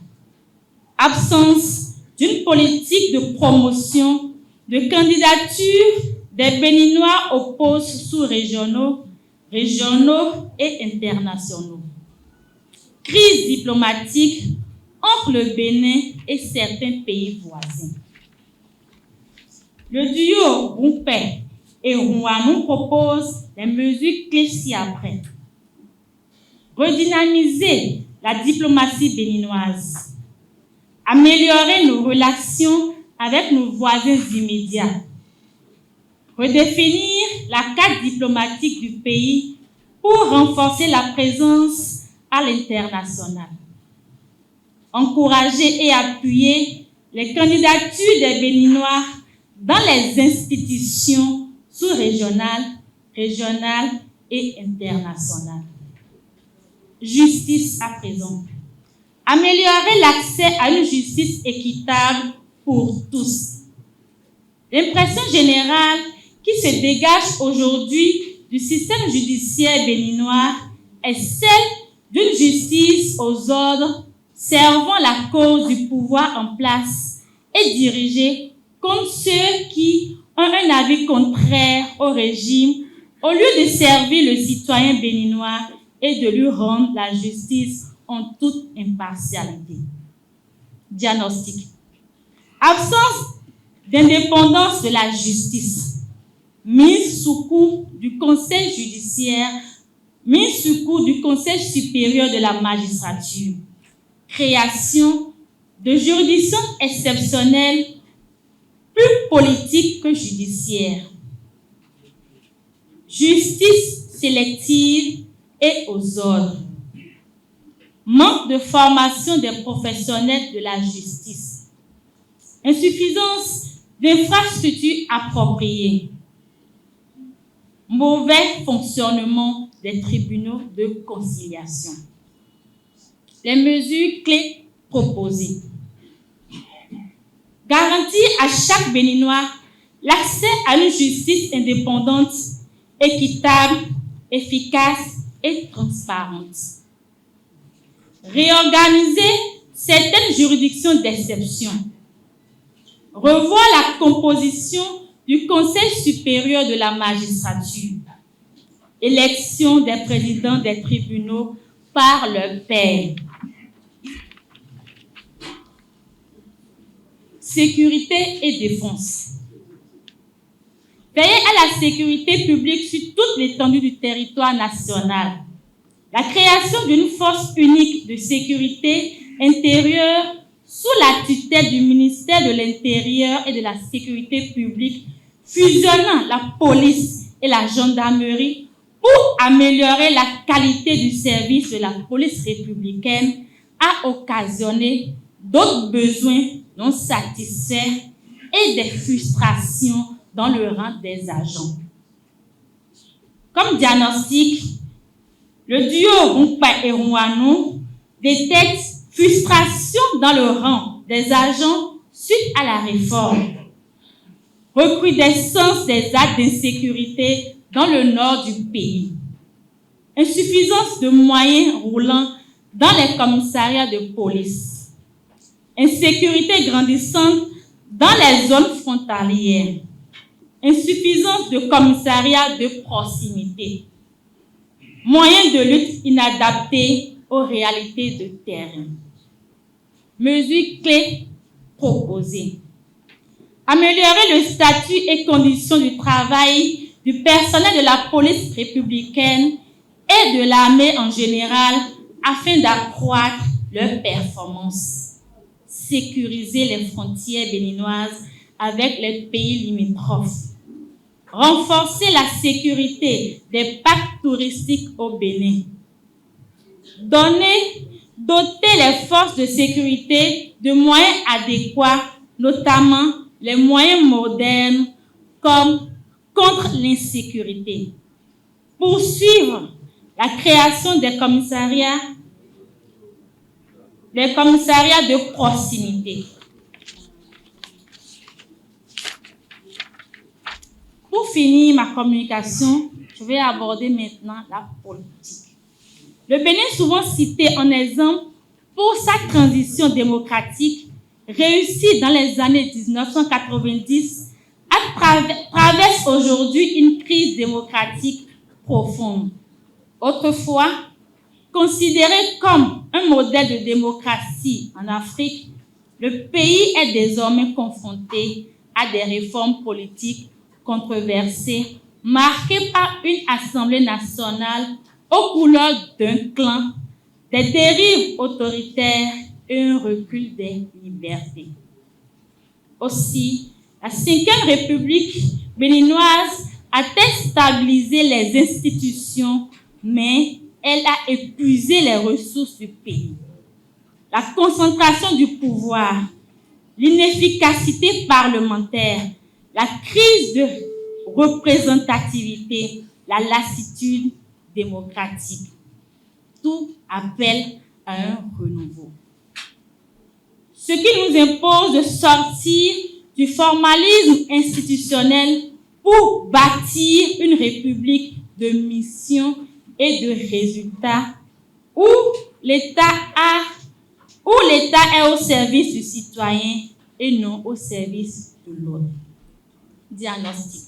Absence d'une politique de promotion de candidature des Béninois aux postes sous-régionaux, régionaux et internationaux. Crise diplomatique entre le Bénin et certains pays voisins. Le duo Rumpé et Rouanou propose les mesures clés ci-après. Redynamiser la diplomatie béninoise. Améliorer nos relations avec nos voisins immédiats. Redéfinir la carte diplomatique du pays pour renforcer la présence à l'international. Encourager et appuyer les candidatures des Béninois dans les institutions sous-régionales, régionales et internationales. Justice à présent. Améliorer l'accès à une justice équitable pour tous. L'impression générale qui se dégage aujourd'hui du système judiciaire béninois est celle d'une justice aux ordres servant la cause du pouvoir en place et dirigée contre ceux qui ont un avis contraire au régime au lieu de servir le citoyen béninois et de lui rendre la justice en toute impartialité. Diagnostic. Absence d'indépendance de la justice, mise sous coup du Conseil judiciaire, mise sous coup du Conseil supérieur de la magistrature, création de juridictions exceptionnelles plus politiques que judiciaires, justice sélective et aux ordres, manque de formation des professionnels de la justice, insuffisance d'infrastructures appropriées, mauvais fonctionnement des tribunaux de conciliation. Les mesures clés proposées. Garantir à chaque Béninois l'accès à une justice indépendante, équitable, efficace et transparente. Réorganiser certaines juridictions d'exception. Revoir la composition du Conseil supérieur de la magistrature. Élection des présidents des tribunaux par leur pairs. Sécurité et défense. Veiller à la sécurité publique sur toute l'étendue du territoire national. La création d'une force unique de sécurité intérieure sous la tutelle du ministère de l'Intérieur et de la Sécurité publique, fusionnant la police et la gendarmerie pour améliorer la qualité du service de la police républicaine, a occasionné d'autres besoins non satisfaits et des frustrations dans le rang des agents. Comme diagnostic, le duo Rumpé et Rouanou détecte frustration dans le rang des agents suite à la réforme, recrudescence des actes d'insécurité dans le nord du pays, insuffisance de moyens roulants dans les commissariats de police, insécurité grandissante dans les zones frontalières, insuffisance de commissariats de proximité, moyens de lutte inadaptés aux réalités de terrain. Mesures clés proposées. Améliorer le statut et conditions du travail du personnel de la police républicaine et de l'armée en général afin d'accroître leurs performances. Sécuriser les frontières béninoises avec les pays limitrophes. Renforcer la sécurité des parcs touristiques au Bénin. Doter les forces de sécurité de moyens adéquats, notamment les moyens modernes comme contre l'insécurité. Poursuivre la création des commissariats de proximité. Pour finir ma communication, je vais aborder maintenant la politique. Le Bénin est souvent cité en exemple pour sa transition démocratique réussie dans les années 1990, traverse aujourd'hui une crise démocratique profonde. Autrefois, considéré comme un modèle de démocratie en Afrique, le pays est désormais confronté à des réformes politiques controversées, marquées par une Assemblée nationale aux couleurs d'un clan, des dérives autoritaires et un recul des libertés. Aussi, la 5e République béninoise a-t-elle stabilisé les institutions, mais elle a épuisé les ressources du pays. La concentration du pouvoir, l'inefficacité parlementaire, la crise de représentativité, la lassitude démocratique. Tout appelle à un renouveau. Ce qui nous impose de sortir du formalisme institutionnel pour bâtir une république de mission et de résultats où l'État est au service du citoyen et non au service de l'autre. Diagnostic.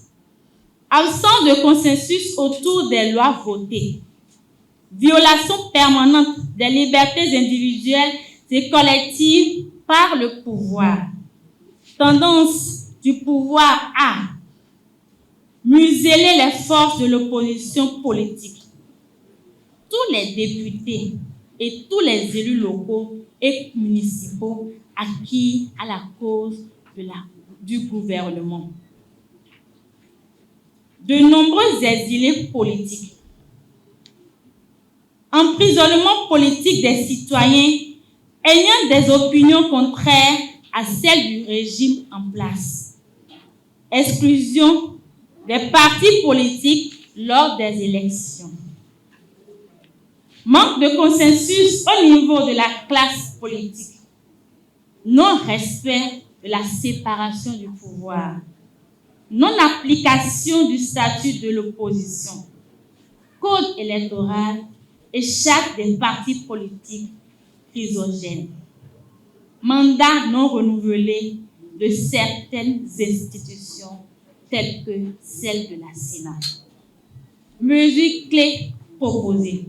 Absence de consensus autour des lois votées. Violation permanente des libertés individuelles et collectives par le pouvoir. Tendance du pouvoir à museler les forces de l'opposition politique. Tous les députés et tous les élus locaux et municipaux acquis à la cause du gouvernement. De nombreux exilés politiques. Emprisonnement politique des citoyens ayant des opinions contraires à celles du régime en place. Exclusion des partis politiques lors des élections. Manque de consensus au niveau de la classe politique. Non-respect de la séparation du pouvoir. Non-application du statut de l'opposition. Code électoral et charte des partis politiques chrysogènes. Mandat non renouvelé de certaines institutions telles que celle de la Sénat. Mesures clés proposées.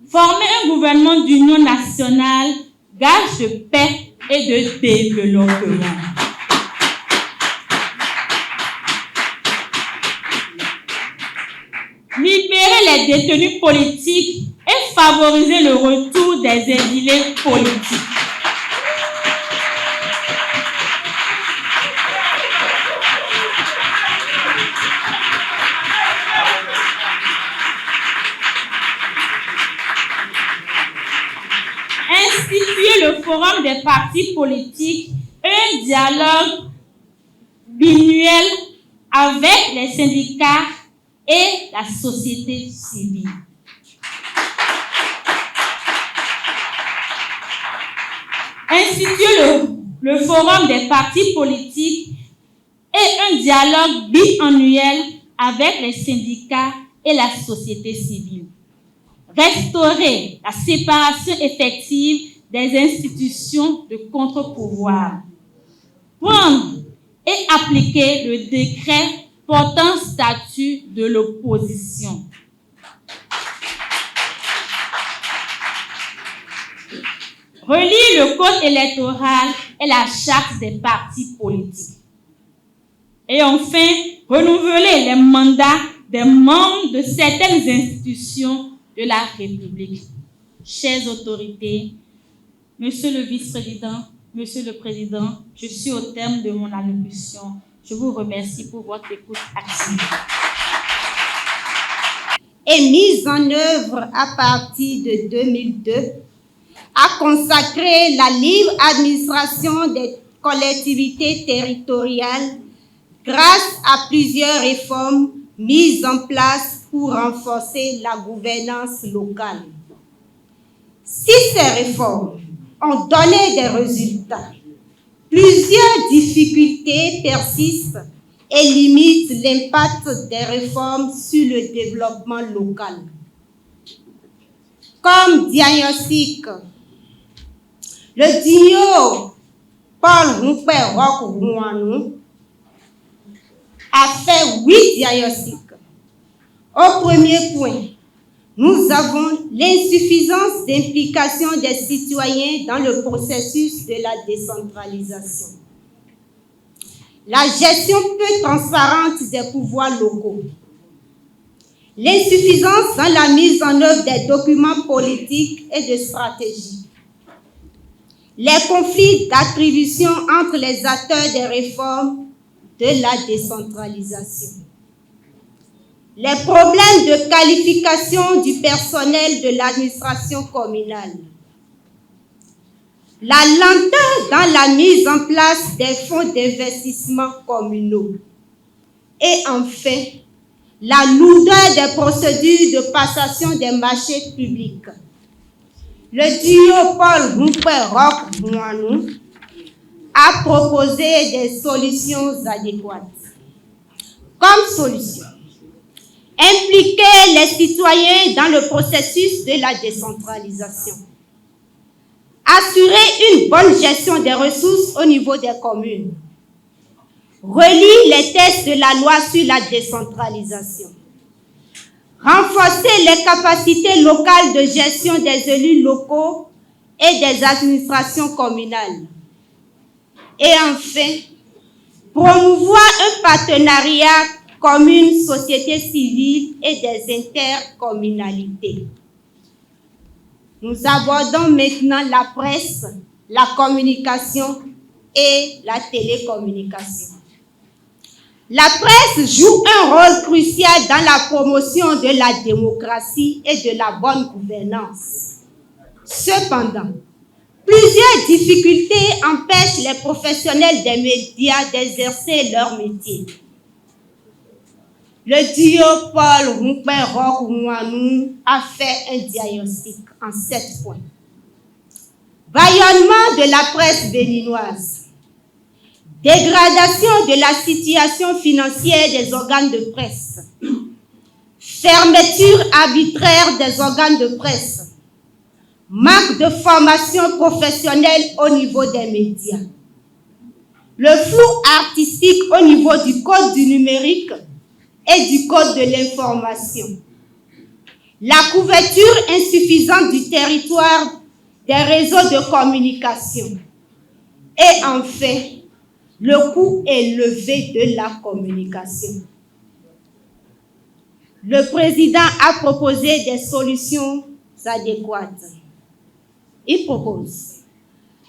Former un gouvernement d'union nationale, gage de paix et de développement. Libérer les détenus politiques et favoriser le retour des exilés politiques. Instituer le forum des partis politiques, un dialogue biannuel avec les syndicats et la société civile. Instituer le forum des partis politiques et un dialogue biannuel avec les syndicats et la société civile. Restaurer la séparation effective des institutions de contre-pouvoir. Prendre et appliquer le décret portant statut de l'opposition. Relire le code électoral et la charte des partis politiques. Et enfin, renouveler les mandats des membres de certaines institutions de la République. Chères autorités, Monsieur le vice-président, Monsieur le président, je suis au terme de mon allocution. Je vous remercie pour votre écoute active. Et mise en œuvre à partir de 2002, a consacré la libre administration des collectivités territoriales grâce à plusieurs réformes mises en place pour renforcer la gouvernance locale. Si ces réformes ont donné des résultats, plusieurs difficultés persistent et limitent l'impact des réformes sur le développement local. Comme diagnostic, le DIO Paul Humpé Roch a fait 8 diagnostics. Au premier point, nous avons l'insuffisance d'implication des citoyens dans le processus de la décentralisation. la gestion peu transparente des pouvoirs locaux, l'insuffisance dans la mise en œuvre des documents politiques et de stratégie, les conflits d'attribution entre les acteurs des réformes de la décentralisation, les problèmes de qualification du personnel de l'administration communale, la lenteur dans la mise en place des fonds d'investissement communaux et enfin, la lourdeur des procédures de passation des marchés publics. Le duo Paul Rumpe-Roch-Mouanou a proposé des solutions adéquates. Comme solution, impliquer les citoyens dans le processus de la décentralisation. Assurer une bonne gestion des ressources au niveau des communes. Relire les textes de la loi sur la décentralisation. Renforcer les capacités locales de gestion des élus locaux et des administrations communales. Et enfin, promouvoir un partenariat commune, société civile et des intercommunalités. Nous abordons maintenant la presse, la communication et la télécommunication. La presse joue un rôle crucial dans la promotion de la démocratie et de la bonne gouvernance. Cependant, plusieurs difficultés empêchent les professionnels des médias d'exercer leur métier. Le duo Paul Rumpe-Roch-Mouanou a fait un diagnostic en 7 points. Bâillonnement de la presse béninoise. Dégradation de la situation financière des organes de presse. Fermeture arbitraire des organes de presse. Manque de formation professionnelle au niveau des médias. Le flou artistique au niveau du code du numérique et du code de l'information. La couverture insuffisante du territoire des réseaux de communication. Et enfin, le coût élevé de la communication. Le président a proposé des solutions adéquates. Il propose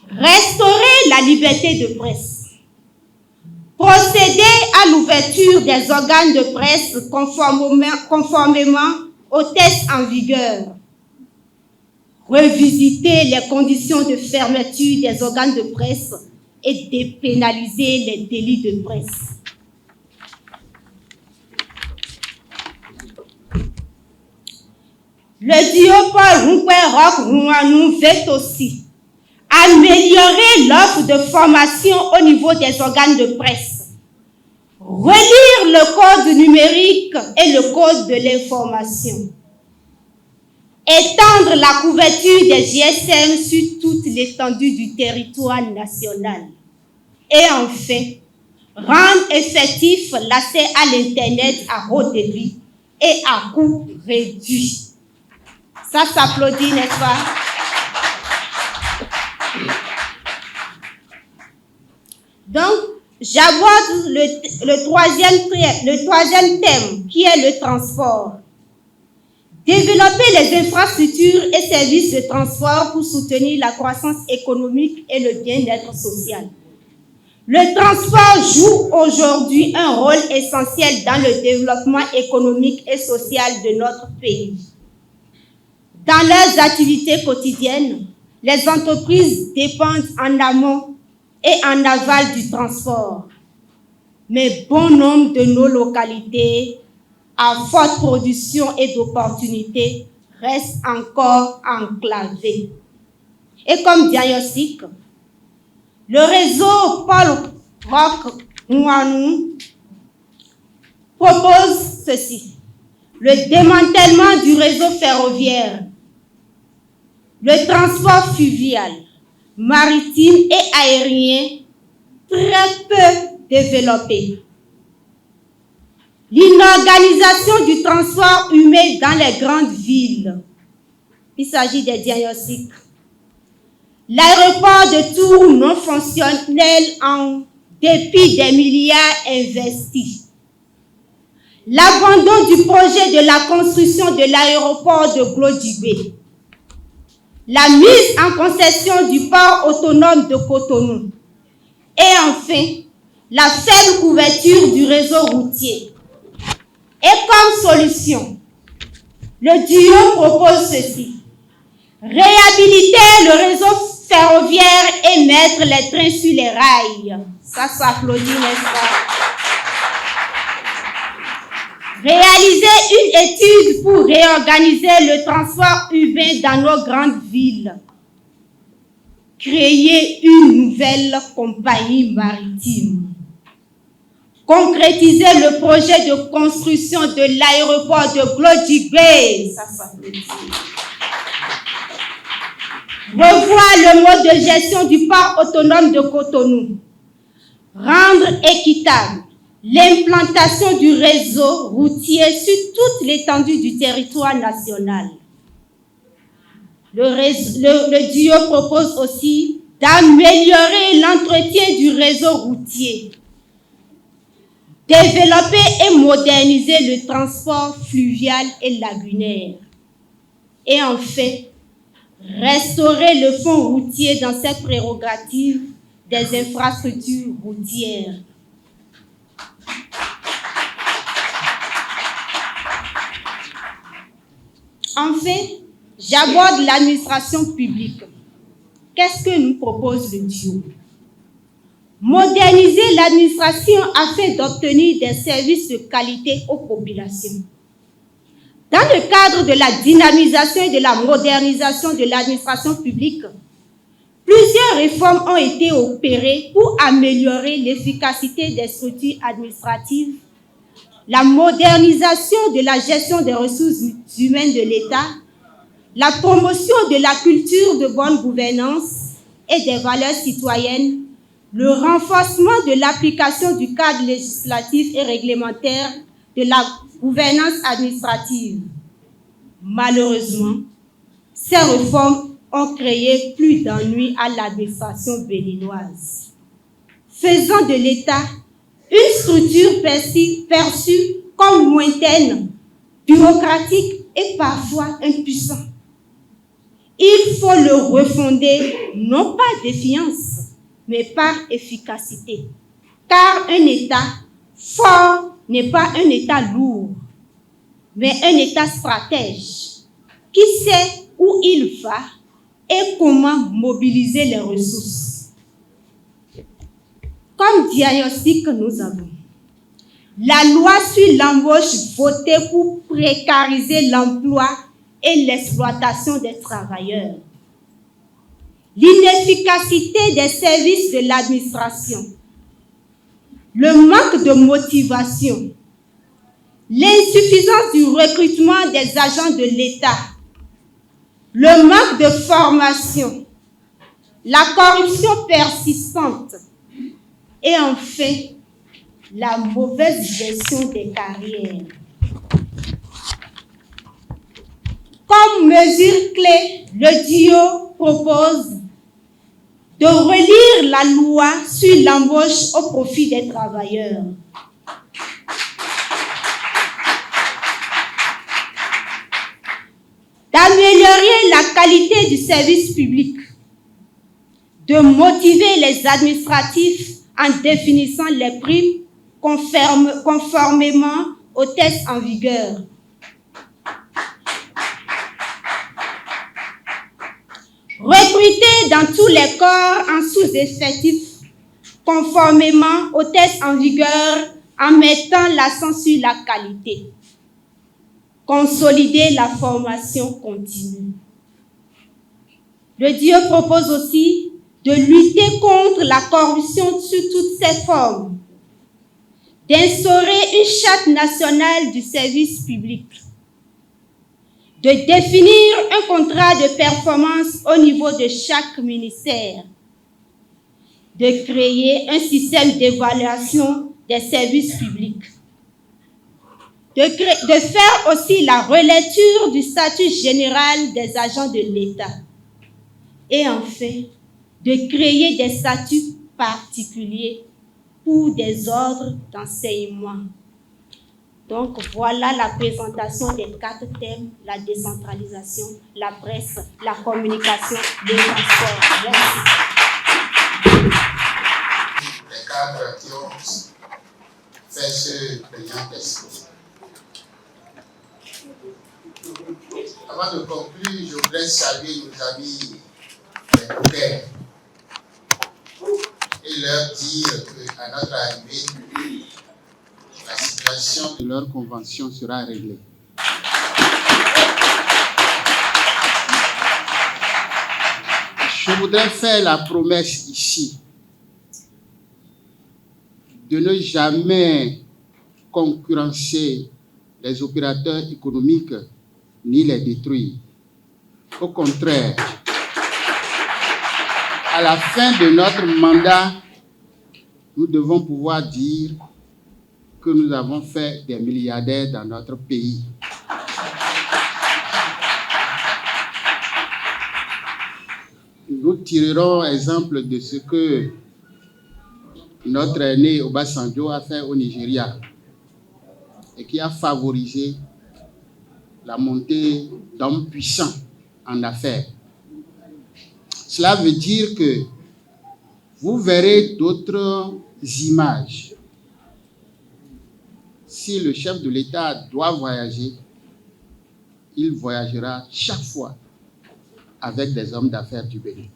restaurer la liberté de presse, procéder à l'ouverture des organes de presse conformément aux textes en vigueur, revisiter les conditions de fermeture des organes de presse et dépénaliser les délits de presse. Le duo Paul Rumpe-Roch-Mouanou veut aussi améliorer l'offre de formation au niveau des organes de presse, relire le code numérique et le code de l'information, étendre la couverture des GSM sur toute l'étendue du territoire national et enfin, rendre effectif l'accès à l'Internet à haut débit et à coût réduit. Ça s'applaudit, n'est-ce pas? Donc, j'aborde le troisième thème, qui est le transport. Développer les infrastructures et services de transport pour soutenir la croissance économique et le bien-être social. Le transport joue aujourd'hui un rôle essentiel dans le développement économique et social de notre pays. Dans leurs activités quotidiennes, les entreprises dépendent en amont et en aval du transport. Mais bon nombre de nos localités à forte production et d'opportunités restent encore enclavées. Et comme diagnostic, le réseau Paul Rumpe-Roch-Mouanou propose ceci: le démantèlement du réseau ferroviaire, le transport fluvial, maritime et aérien très peu développé. L'inorganisation du transport humain dans les grandes villes. Il s'agit des diagnostics. L'aéroport de Tours non fonctionnel en dépit des milliards investis. L'abandon du projet de la construction de l'aéroport de Glodjibé. La mise en concession du port autonome de Cotonou. Et enfin, la faible couverture du réseau routier. Et comme solution, le duo propose ceci. Réhabiliter le réseau ferroviaire et mettre les trains sur les rails. Ça s'applaudit, n'est-ce pas? Réaliser une étude pour réorganiser le transport urbain dans nos grandes villes. Créer une nouvelle compagnie maritime. Concrétiser le projet de construction de l'aéroport de Glodjibé. Ça s'applaudit. Revoir le mode de gestion du port autonome de Cotonou. Rendre équitable l'implantation du réseau routier sur toute l'étendue du territoire national. Le duo propose aussi d'améliorer l'entretien du réseau routier, développer et moderniser le transport fluvial et lagunaire, et enfin, restaurer le fonds routier dans ses prérogatives des infrastructures routières. Enfin, j'aborde l'administration publique. Qu'est-ce que nous propose le duo? Moderniser l'administration afin d'obtenir des services de qualité aux populations. Dans le cadre de la dynamisation et de la modernisation de l'administration publique, plusieurs réformes ont été opérées pour améliorer l'efficacité des structures administratives, la modernisation de la gestion des ressources humaines de l'État, la promotion de la culture de bonne gouvernance et des valeurs citoyennes, le renforcement de l'application du cadre législatif et réglementaire de la gouvernance administrative. Malheureusement, ces réformes ont créé plus d'ennuis à l'administration béninoise, faisant de l'État une structure perçue comme lointaine, bureaucratique et parfois impuissante. Il faut le refonder, non par défiance, mais par efficacité. Car un État fort n'est pas un État lourd, mais un État stratège qui sait où il va et comment mobiliser les ressources. Comme diagnostic que nous avons, la loi sur l'embauche votée pour précariser l'emploi et l'exploitation des travailleurs, l'inefficacité des services de l'administration, le manque de motivation, l'insuffisance du recrutement des agents de l'État, le manque de formation, la corruption persistante et enfin, la mauvaise gestion des carrières. Comme mesure clé, le duo propose de relire la loi sur l'embauche au profit des travailleurs. D'améliorer la qualité du service public, de motiver les administratifs en définissant les primes conformément aux tests en vigueur. Recruter dans tous les corps en sous-effectif conformément aux tests en vigueur en mettant l'accent sur la qualité. Consolider la formation continue. Le duo propose aussi de lutter contre la corruption sous toutes ses formes, d'instaurer une charte nationale du service public, de définir un contrat de performance au niveau de chaque ministère, de créer un système d'évaluation des services publics, de faire aussi la relecture du statut général des agents de l'État et enfin, de créer des statuts particuliers pour des ordres d'enseignement. Donc voilà la présentation des 4 thèmes: la décentralisation, la presse, la communication, les transports. Merci. Les cadres qui ont fait ce brillant exposé. Avant de conclure, je voudrais saluer nos amis les Couders et leur dire qu'à notre arrivée, la situation de leur convention sera réglée. Je voudrais faire la promesse ici de ne jamais concurrencer les opérateurs économiques ni les détruire. Au contraire, à la fin de notre mandat, nous devons pouvoir dire que nous avons fait des milliardaires dans notre pays. Nous tirerons exemple de ce que notre aîné Obasanjo a fait au Nigeria et qui a favorisé la montée d'hommes puissants en affaires. Cela veut dire que vous verrez d'autres images. Si le chef de l'État doit voyager, il voyagera chaque fois avec des hommes d'affaires du Bénin.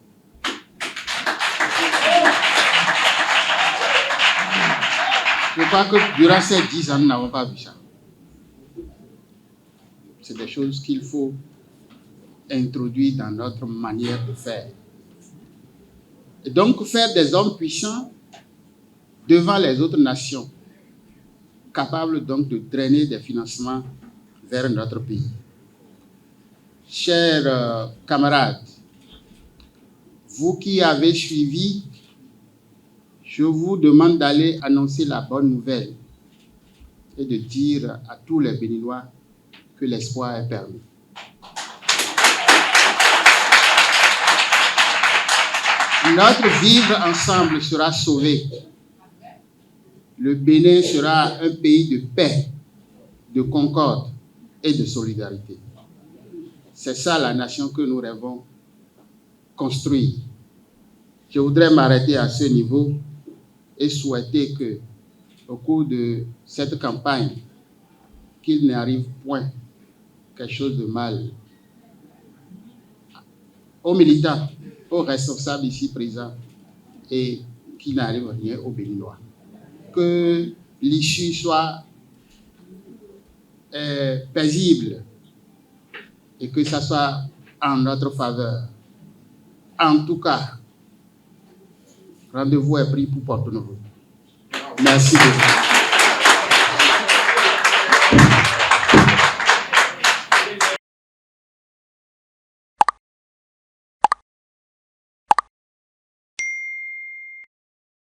Je crois que durant ces 10 ans, nous n'avons pas vu ça. C'est des choses qu'il faut introduire dans notre manière de faire. Et donc, faire des hommes puissants devant les autres nations, capables donc de drainer des financements vers notre pays. Chers camarades, vous qui avez suivi, je vous demande d'aller annoncer la bonne nouvelle et de dire à tous les Béninois que l'espoir est permis. Notre vivre ensemble sera sauvé. Le Bénin sera un pays de paix, de concorde et de solidarité. C'est ça la nation que nous rêvons construire. Je voudrais m'arrêter à ce niveau et souhaiter que, au cours de cette campagne, qu'il n'arrive point quelque chose de mal aux militants, aux responsables ici présents et qu'il n'arrive rien aux Béninois. Que l'issue soit paisible et que ça soit en notre faveur. En tout cas, rendez-vous est pris pour Porto Novo. Merci beaucoup.